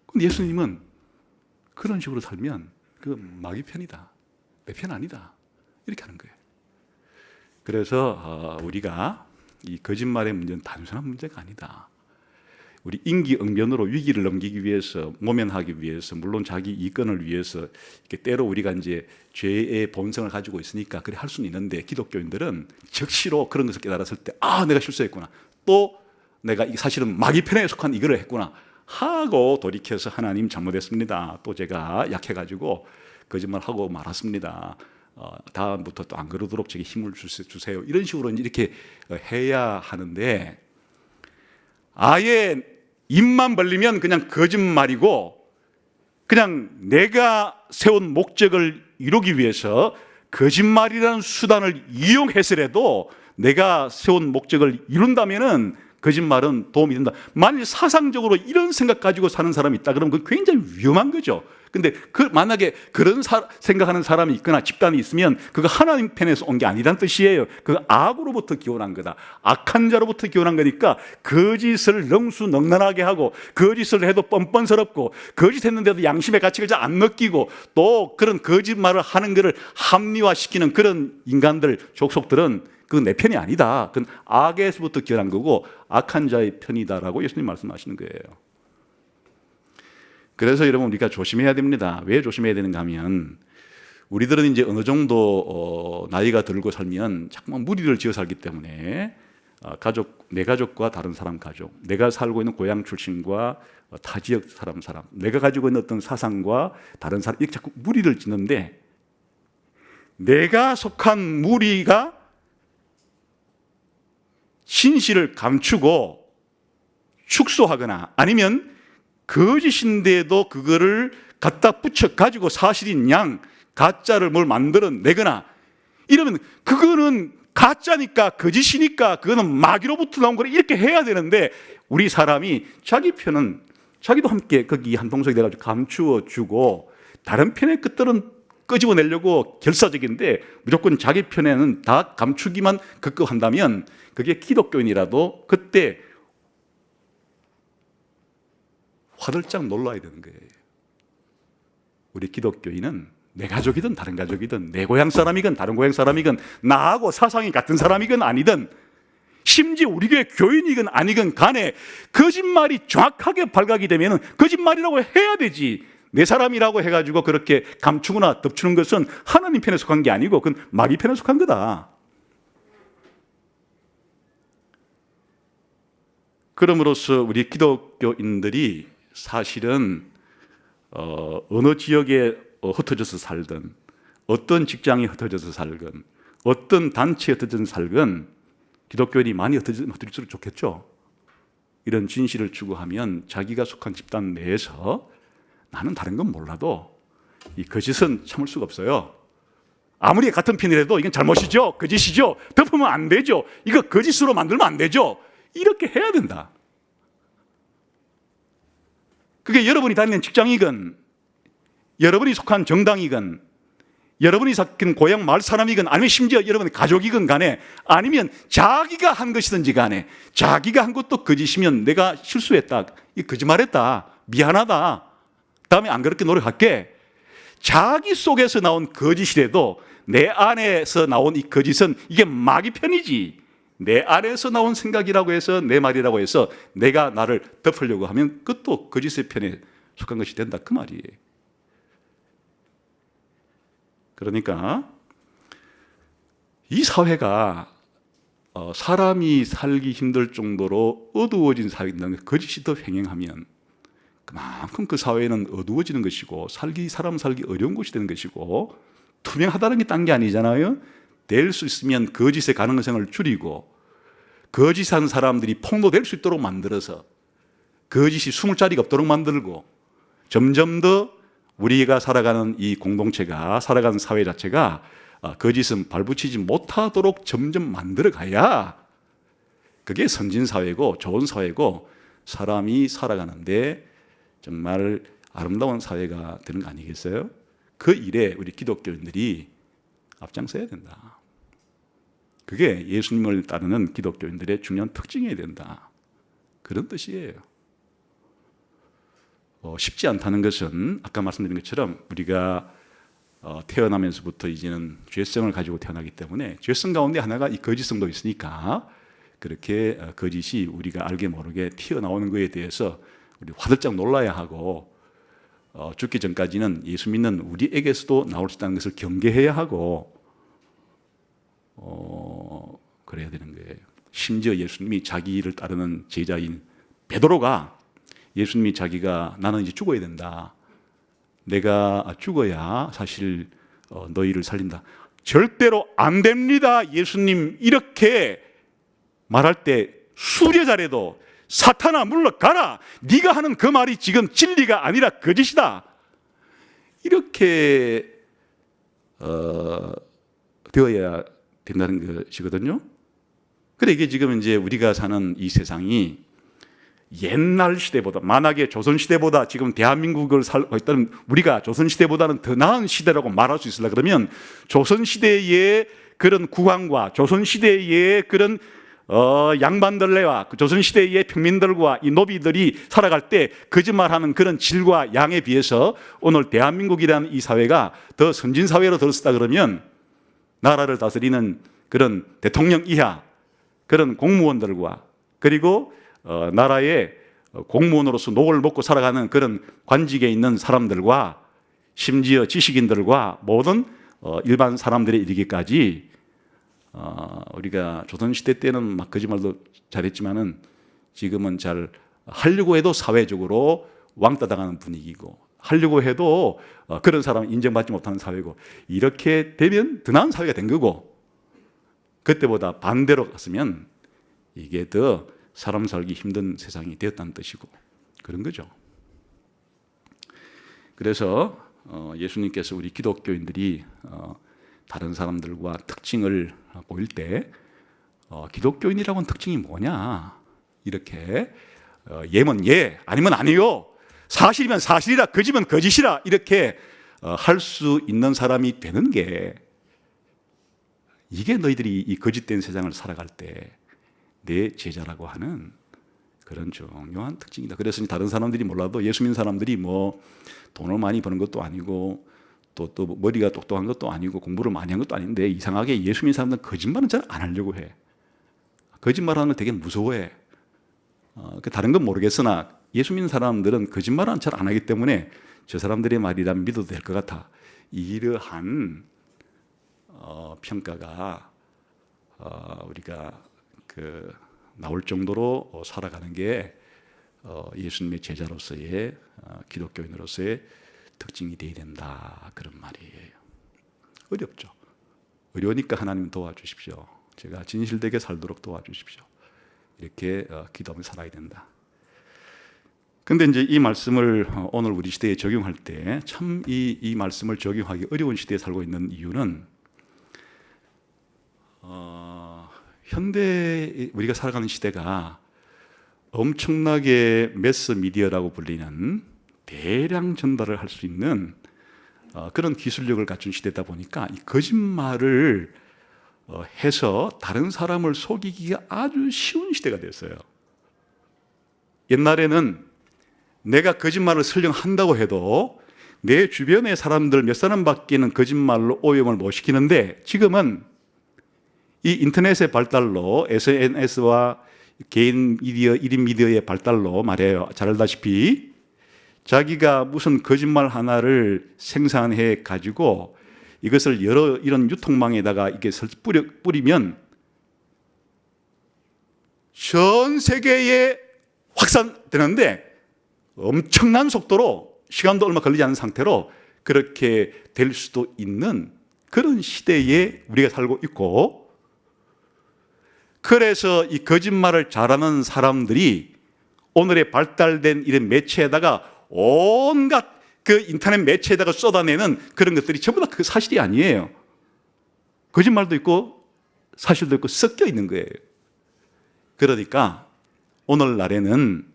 S1: 근데 예수님은 그런 식으로 살면 그 마귀 편이다, 내 편 아니다, 이렇게 하는 거예요. 그래서 우리가 이 거짓말의 문제는 단순한 문제가 아니다. 우리 임기응변으로 위기를 넘기기 위해서, 모면하기 위해서, 물론 자기 이권을 위해서 이렇게 때로 우리가 이제 죄의 본성을 가지고 있으니까 그래 할 수는 있는데, 기독교인들은 즉시로 그런 것을 깨달았을 때 내가 실수했구나, 또 내가 사실은 마귀 편에 속한 이거를 했구나 하고 돌이켜서 하나님 잘못했습니다, 또 제가 약해가지고 거짓말하고 말았습니다, 다음부터 또 안 그러도록 제게 힘을 주세요, 이런 식으로 이렇게 해야 하는데, 아예 입만 벌리면 그냥 거짓말이고, 그냥 내가 세운 목적을 이루기 위해서 거짓말이라는 수단을 이용해서라도 내가 세운 목적을 이룬다면은 거짓말은 도움이 된다. 만일 사상적으로 이런 생각 가지고 사는 사람이 있다 그러면 그건 굉장히 위험한 거죠. 근데 만약에 그런 생각하는 사람이 있거나 집단이 있으면 그거 하나님 편에서 온 게 아니란 뜻이에요. 그거 악으로부터 기원한 거다. 악한 자로부터 기원한 거니까 거짓을 능수능란하게 하고, 거짓을 해도 뻔뻔스럽고, 거짓했는데도 양심의 가치를 잘 안 느끼고, 또 그런 거짓말을 하는 거를 합리화시키는 그런 인간들, 족속들은 그건 내 편이 아니다. 그건 악에서부터 기원한 거고 악한 자의 편이다라고 예수님 말씀하시는 거예요. 그래서 여러분 우리가 조심해야 됩니다. 왜 조심해야 되는가 하면, 우리들은 이제 어느 정도 나이가 들고 살면 자꾸만 무리를 지어 살기 때문에 내 가족과 다른 사람 가족, 내가 살고 있는 고향 출신과 타 지역 사람, 내가 가지고 있는 어떤 사상과 다른 사람, 이렇게 자꾸 무리를 짓는데, 내가 속한 무리가 진실을 감추고 축소하거나 아니면 거짓인데도 그거를 갖다 붙여 가지고 사실인 양 가짜를 뭘 만들어내거나 이러면 그거는 가짜니까, 거짓이니까, 그거는 마귀로부터 나온 거를 이렇게 해야 되는데, 우리 사람이 자기 편은 자기도 함께 거기 한 동석이 돼가지고 감추어 주고 다른 편의 것들은 끄집어내려고 결사적인데 무조건 자기 편에는 다 감추기만 한다면 그게 기독교인이라도 그때 화들짝 놀라야 되는 거예요. 우리 기독교인은 내 가족이든 다른 가족이든, 내 고향 사람이건 다른 고향 사람이건, 나하고 사상이 같은 사람이건 아니든, 심지어 우리 교회 교인이건 아니건 간에 거짓말이 정확하게 발각이 되면 거짓말이라고 해야 되지. 내 사람이라고 해가지고 그렇게 감추거나 덮추는 것은 하나님 편에 속한 게 아니고 그건 마귀 편에 속한 거다. 그럼으로써 우리 기독교인들이 사실은 어느 지역에 흩어져서 살든, 어떤 직장에 흩어져서 살든, 어떤 단체에 흩어져서 살든 기독교인이 많이 흩어질수록 좋겠죠. 이런 진실을 추구하면 자기가 속한 집단 내에서 나는 다른 건 몰라도 이 거짓은 참을 수가 없어요. 아무리 같은 편이라도 이건 잘못이죠, 거짓이죠, 덮으면 안 되죠, 이거 거짓으로 만들면 안 되죠, 이렇게 해야 된다. 그게 여러분이 다니는 직장이건, 여러분이 속한 정당이건, 여러분이 속한 고향 마을 사람이건, 아니면 심지어 여러분의 가족이건 간에, 아니면 자기가 한 것이든지 간에, 자기가 한 것도 거짓이면 내가 실수했다, 이 거짓말했다, 미안하다. 다음에 안 그렇게 노력할게. 자기 속에서 나온 거짓이라도 내 안에서 나온 이 거짓은 이게 마귀 편이지. 내 안에서 나온 생각이라고 해서 내 말이라고 해서 내가 나를 덮으려고 하면 그것도 거짓의 편에 속한 것이 된다 그 말이에요. 그러니까 이 사회가 사람이 살기 힘들 정도로 어두워진 사회인데 거짓이 더 횡행하면 그만큼 그 사회는 어두워지는 것이고 사람 살기 어려운 곳이 되는 것이고 투명하다는 게 딴 게 아니잖아요. 될 수 있으면 거짓의 가능성을 줄이고 거짓한 사람들이 폭로될 수 있도록 만들어서 거짓이 숨을 자리가 없도록 만들고 점점 더 우리가 살아가는 이 공동체가 살아가는 사회 자체가 거짓은 발붙이지 못하도록 점점 만들어 가야 그게 선진 사회고 좋은 사회고 사람이 살아가는데 정말 아름다운 사회가 되는 거 아니겠어요? 그 일에 우리 기독교인들이 앞장서야 된다. 그게 예수님을 따르는 기독교인들의 중요한 특징이어야 된다. 그런 뜻이에요. 쉽지 않다는 것은 아까 말씀드린 것처럼 우리가 태어나면서부터 이제는 죄성을 가지고 태어나기 때문에 죄성 가운데 하나가 이 거짓성도 있으니까 그렇게 거짓이 우리가 알게 모르게 튀어나오는 것에 대해서 우리 화들짝 놀라야 하고 죽기 전까지는 예수 믿는 우리에게서도 나올 수 있다는 것을 경계해야 하고 그래야 되는 거예요. 심지어 예수님이 자기를 따르는 제자인 베드로가 예수님이 자기가 나는 이제 죽어야 된다. 내가 죽어야 사실 너희를 살린다. 절대로 안 됩니다. 예수님 이렇게 말할 때 수레자래도 사탄아 물러가라. 네가 하는 그 말이 지금 진리가 아니라 거짓이다. 이렇게 되어야 된다는 것이거든요. 그래 이게 지금 이제 우리가 사는 이 세상이 옛날 시대보다 만약에 조선 시대보다 지금 대한민국을 살고 있다는 우리가 조선 시대보다는 더 나은 시대라고 말할 수 있으려 그러면 조선 시대의 그런 국왕과 조선 시대의 그런 양반들레와 조선 시대의 평민들과 이 노비들이 살아갈 때 거짓말하는 그런 질과 양에 비해서 오늘 대한민국이라는 이 사회가 더 선진 사회로 들었다 그러면 나라를 다스리는 그런 대통령 이하 그런 공무원들과 그리고 나라의 공무원으로서 녹을 먹고 살아가는 그런 관직에 있는 사람들과 심지어 지식인들과 모든 일반 사람들에 이르기까지 우리가 조선시대 때는 막 거짓말도 잘했지만은 지금은 잘 하려고 해도 사회적으로 왕따 당하는 분위기고 하려고 해도 그런 사람 인정받지 못하는 사회고 이렇게 되면 더 나은 사회가 된 거고 그때보다 반대로 갔으면 이게 더 사람 살기 힘든 세상이 되었다는 뜻이고 그런 거죠. 그래서 예수님께서 우리 기독교인들이 다른 사람들과 특징을 보일 때 기독교인이라고는 특징이 뭐냐 이렇게 예면 예 아니면 아니요 사실이면 사실이라 거짓이면 거짓이라 이렇게 할 수 있는 사람이 되는 게 이게 너희들이 이 거짓된 세상을 살아갈 때 내 제자라고 하는 그런 중요한 특징이다. 그래서 다른 사람들이 몰라도 예수 믿는 사람들이 뭐 돈을 많이 버는 것도 아니고 또 머리가 똑똑한 것도 아니고 공부를 많이 한 것도 아닌데 이상하게 예수 믿는 사람들은 거짓말은 잘 안 하려고 해. 거짓말하는 걸 되게 무서워해. 다른 건 모르겠으나 예수 믿는 사람들은 거짓말은 잘 안 하기 때문에 저 사람들의 말이라면 믿어도 될 것 같아. 이러한 평가가 우리가 나올 정도로 살아가는 게 예수님의 제자로서의 기독교인으로서의 특징이 되어야 된다 그런 말이에요. 어렵죠. 어려우니까 하나님 도와주십시오. 제가 진실되게 살도록 도와주십시오. 이렇게 기도하며 살아야 된다. 근데 이제 이 말씀을 오늘 우리 시대에 적용할 때 참 이 말씀을 적용하기 어려운 시대에 살고 있는 이유는 현대 우리가 살아가는 시대가 엄청나게 매스 미디어라고 불리는 대량 전달을 할 수 있는 그런 기술력을 갖춘 시대다 보니까 이 거짓말을 해서 다른 사람을 속이기가 아주 쉬운 시대가 됐어요. 옛날에는 내가 거짓말을 설령 한다고 해도 내 주변의 사람들 몇 사람밖에는 거짓말로 오염을 못 시키는데, 지금은 이 인터넷의 발달로, SNS와 개인 미디어, 1인 미디어의 발달로 말이에요. 잘 알다시피 자기가 무슨 거짓말 하나를 생산해 가지고 이것을 여러 이런 유통망에다가 이렇게 뿌리면 전 세계에 확산되는데 엄청난 속도로, 시간도 얼마 걸리지 않은 상태로 그렇게 될 수도 있는 그런 시대에 우리가 살고 있고, 그래서 이 거짓말을 잘하는 사람들이 오늘의 발달된 이런 매체에다가 온갖 그 인터넷 매체에다가 쏟아내는 그런 것들이 전부 다 그 사실이 아니에요. 거짓말도 있고 사실도 있고 섞여 있는 거예요. 그러니까 오늘날에는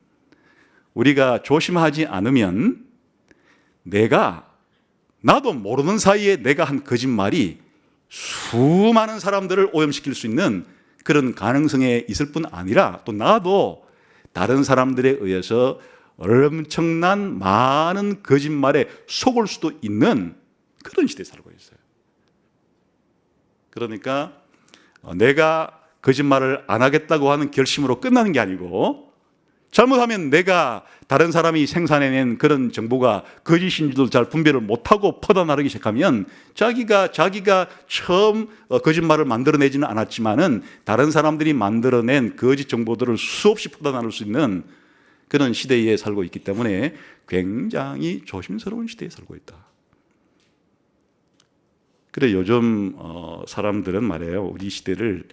S1: 우리가 조심하지 않으면 나도 모르는 사이에 내가 한 거짓말이 수많은 사람들을 오염시킬 수 있는 그런 가능성에 있을 뿐 아니라, 또 나도 다른 사람들에 의해서 엄청난 많은 거짓말에 속을 수도 있는 그런 시대에 살고 있어요. 그러니까 내가 거짓말을 안 하겠다고 하는 결심으로 끝나는 게 아니고, 잘못하면 내가 다른 사람이 생산해낸 그런 정보가 거짓인지도 잘 분별을 못하고 퍼져나가기 시작하면 자기가 처음 거짓말을 만들어내지는 않았지만은 다른 사람들이 만들어낸 거짓 정보들을 수없이 퍼져나갈 수 있는 그런 시대에 살고 있기 때문에 굉장히 조심스러운 시대에 살고 있다. 그래 요즘 사람들은 말이에요, 우리 시대를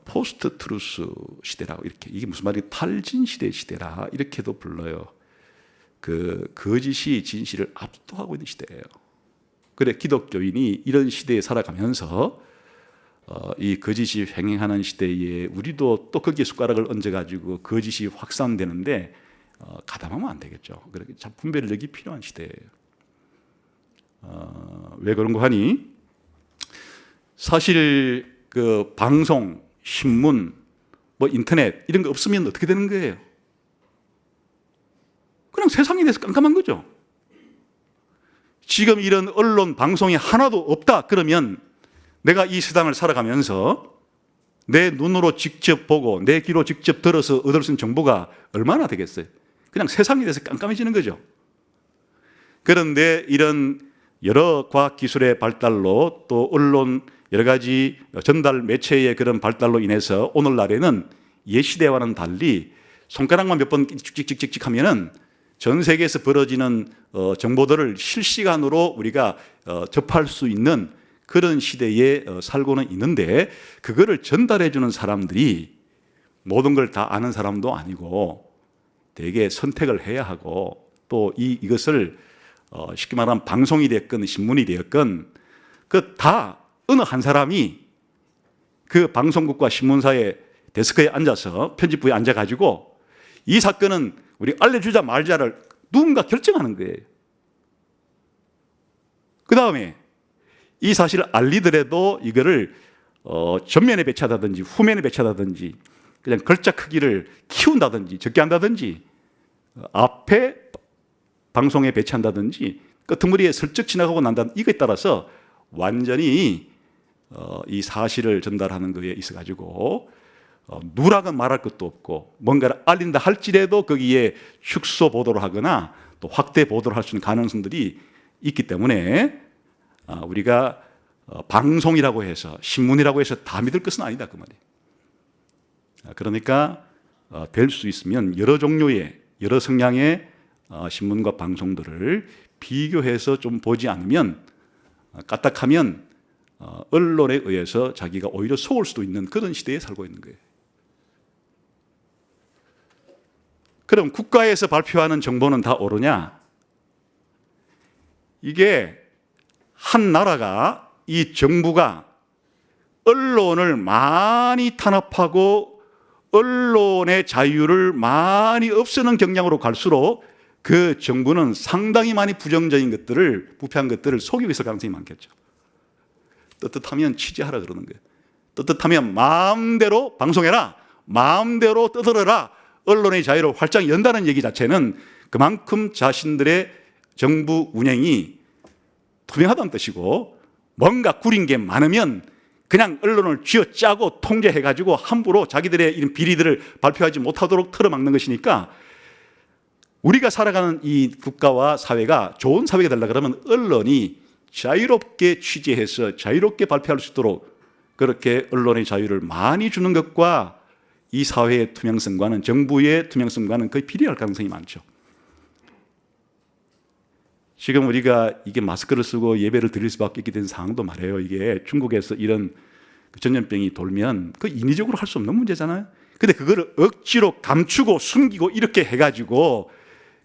S1: 포스트 트루스 시대라고, 이렇게, 이게 무슨 말이에요? 탈진 시대라 이렇게도 불러요. 그 거짓이 진실을 압도하고 있는 시대예요. 그래 기독교인이 이런 시대에 살아가면서 이 거짓이 횡행하는 시대에 우리도 또 거기에 숟가락을 얹어가지고 거짓이 확산되는데 가담하면 안 되겠죠. 그렇게 참 분별력이 필요한 시대예요. 왜 그런 거 하니? 사실 그 방송, 신문, 뭐 인터넷 이런 거 없으면 어떻게 되는 거예요? 그냥 세상에 대해서 깜깜한 거죠. 지금 이런 언론, 방송이 하나도 없다 그러면 내가 이 세상을 살아가면서 내 눈으로 직접 보고 내 귀로 직접 들어서 얻을 수 있는 정보가 얼마나 되겠어요? 그냥 세상에 대해서 깜깜해지는 거죠. 그런데 이런 여러 과학기술의 발달로, 또 언론 여러 가지 전달 매체의 그런 발달로 인해서 오늘날에는 옛 시대와는 달리 손가락만 몇 번 찍찍찍찍 하면은 전 세계에서 벌어지는 정보들을 실시간으로 우리가 접할 수 있는 그런 시대에 살고는 있는데, 그거를 전달해 주는 사람들이 모든 걸 다 아는 사람도 아니고 되게 선택을 해야 하고, 또 이것을 쉽게 말하면 방송이 됐건 신문이 되었건 그 다 어느 한 사람이 그 방송국과 신문사의 데스크에 앉아서, 편집부에 앉아가지고 이 사건은 우리 알려주자 말자를 누군가 결정하는 거예요. 그 다음에 이 사실을 알리더라도 이거를 전면에 배치하다든지 후면에 배치하다든지 그냥 글자 크기를 키운다든지 적게 한다든지 앞에 방송에 배치한다든지 끄트머리에 슬쩍 지나가고 난다, 이거에 따라서 완전히 이 사실을 전달하는 것에 있어가지고 누락은 말할 것도 없고, 뭔가를 알린다 할지라도 거기에 축소 보도를 하거나 또 확대 보도를 할 수 있는 가능성들이 있기 때문에 우리가 방송이라고 해서 신문이라고 해서 다 믿을 것은 아니다 그 말이에요. 그러니까 될 수 있으면 여러 종류의 여러 성향의 신문과 방송들을 비교해서 좀 보지 않으면, 까딱하면 언론에 의해서 자기가 오히려 속을 수도 있는 그런 시대에 살고 있는 거예요. 그럼 국가에서 발표하는 정보는 다 옳으냐? 이게 한 나라가, 이 정부가 언론을 많이 탄압하고 언론의 자유를 많이 없애는 경향으로 갈수록 그 정부는 상당히 많이 부정적인 것들을, 부패한 것들을 속이고 있을 가능성이 많겠죠. 떳떳하면 취재하라 그러는 거예요. 떳떳하면 마음대로 방송해라, 마음대로 떠들어라, 언론의 자유를 활짝 연다는 얘기 자체는 그만큼 자신들의 정부 운영이 투명하다는 뜻이고, 뭔가 구린 게 많으면 그냥 언론을 쥐어짜고 통제해가지고 함부로 자기들의 이런 비리들을 발표하지 못하도록 틀어막는 것이니까, 우리가 살아가는 이 국가와 사회가 좋은 사회가 되려고 그러면 언론이 자유롭게 취재해서 자유롭게 발표할 수 있도록 그렇게 언론의 자유를 많이 주는 것과 이 사회의 투명성과는, 정부의 투명성과는 거의 비례할 가능성이 많죠. 지금 우리가 이게 마스크를 쓰고 예배를 드릴 수밖에 없게 된 상황도 말이에요. 이게 중국에서 이런 전염병이 돌면 그 인위적으로 할 수 없는 문제잖아요. 근데 그거를 억지로 감추고 숨기고 이렇게 해가지고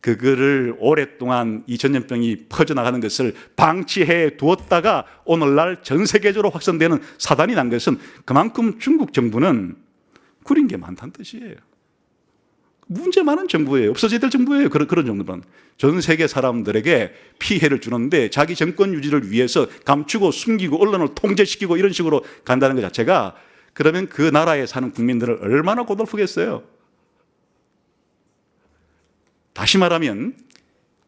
S1: 그거를 오랫동안 이 전염병이 퍼져나가는 것을 방치해 두었다가 오늘날 전 세계적으로 확산되는 사단이 난 것은 그만큼 중국 정부는 구린 게 많다는 뜻이에요. 문제 많은 정부예요. 없어져야 될 정부예요. 그런 정도는. 전 세계 사람들에게 피해를 주는데 자기 정권 유지를 위해서 감추고 숨기고 언론을 통제시키고 이런 식으로 간다는 것 자체가, 그러면 그 나라에 사는 국민들을 얼마나 고달프겠어요. 다시 말하면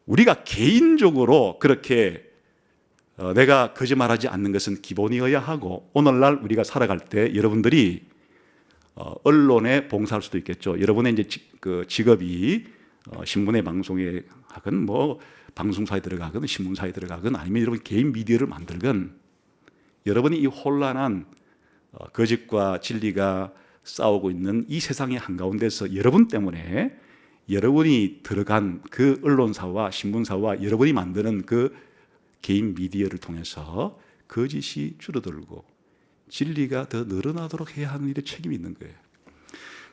S1: 우리가 개인적으로 그렇게 내가 거짓말하지 않는 것은 기본이어야 하고, 오늘날 우리가 살아갈 때 여러분들이 언론에 봉사할 수도 있겠죠. 여러분의 이제 직업이 신문에 방송에 하건 뭐 방송사에 들어가건 신문사에 들어가건 아니면 여러분 개인 미디어를 만들건, 여러분이 이 혼란한 거짓과 진리가 싸우고 있는 이 세상의 한가운데서 여러분 때문에 여러분이 들어간 그 언론사와 신문사와 여러분이 만드는 그 개인 미디어를 통해서 거짓이 줄어들고 진리가 더 늘어나도록 해야 하는 일에 책임이 있는 거예요.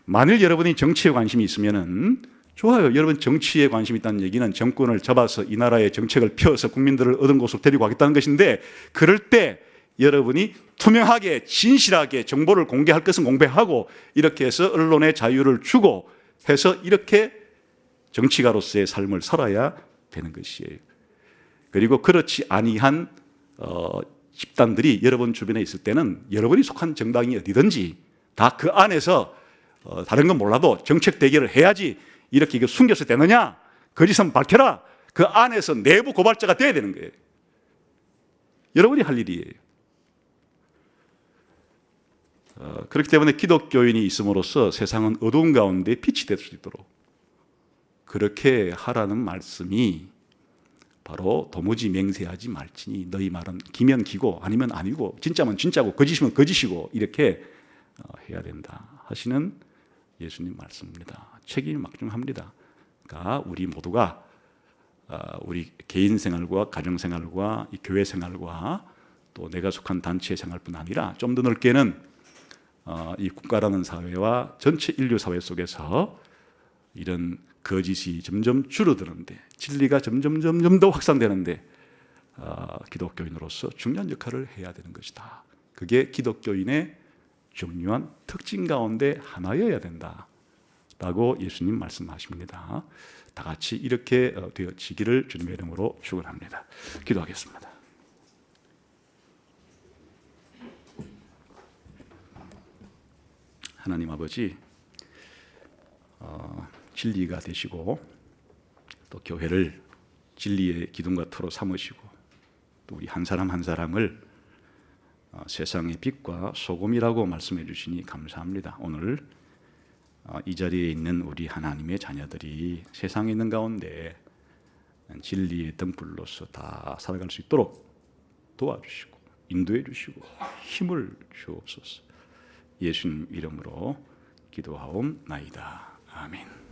S1: 만일 여러분이 정치에 관심이 있으면은 좋아요. 여러분 정치에 관심이 있다는 얘기는 정권을 잡아서 이 나라의 정책을 펴서 국민들을 얻은 곳으로 데리고 가겠다는 것인데, 그럴 때 여러분이 투명하게 진실하게 정보를 공개할 것은 공개하고 이렇게 해서 언론의 자유를 주고 해서 이렇게 정치가로서의 삶을 살아야 되는 것이에요. 그리고 그렇지 아니한 집단들이 여러분 주변에 있을 때는 여러분이 속한 정당이 어디든지 다 그 안에서 다른 건 몰라도 정책 대결을 해야지 이렇게 이거 숨겨서 되느냐, 거짓은 밝혀라, 그 안에서 내부 고발자가 돼야 되는 거예요. 여러분이 할 일이에요. 그렇기 때문에 기독교인이 있음으로써 세상은 어두운 가운데 빛이 될 수 있도록 그렇게 하라는 말씀이 바로 도무지 맹세하지 말지니 너희 말은 기면 기고 아니면 아니고 진짜면 진짜고 거짓이면 거짓이고 이렇게 해야 된다 하시는 예수님 말씀입니다. 책임이 막중합니다. 그러니까 우리 모두가 우리 개인 생활과 가정 생활과 이 교회 생활과 또 내가 속한 단체 생활뿐 아니라 좀 더 넓게는 이 국가라는 사회와 전체 인류 사회 속에서 이런 거짓이 점점 줄어드는데 진리가 점점 더 확산되는데 기독교인으로서 중요한 역할을 해야 되는 것이다. 그게 기독교인의 중요한 특징 가운데 하나여야 된다라고 예수님 말씀하십니다. 다 같이 이렇게 되어지기를 주님의 이름으로 축원합니다. 기도하겠습니다. 하나님 아버지, 진리가 되시고 또 교회를 진리의 기둥과 터로 삼으시고 또 우리 한 사람 한 사람을 세상의 빛과 소금이라고 말씀해 주시니 감사합니다. 오늘 이 자리에 있는 우리 하나님의 자녀들이 세상에 있는 가운데 진리의 등불로서 다 살아갈 수 있도록 도와주시고 인도해 주시고 힘을 주옵소서. 예수님 이름으로 기도하옵나이다. 아멘.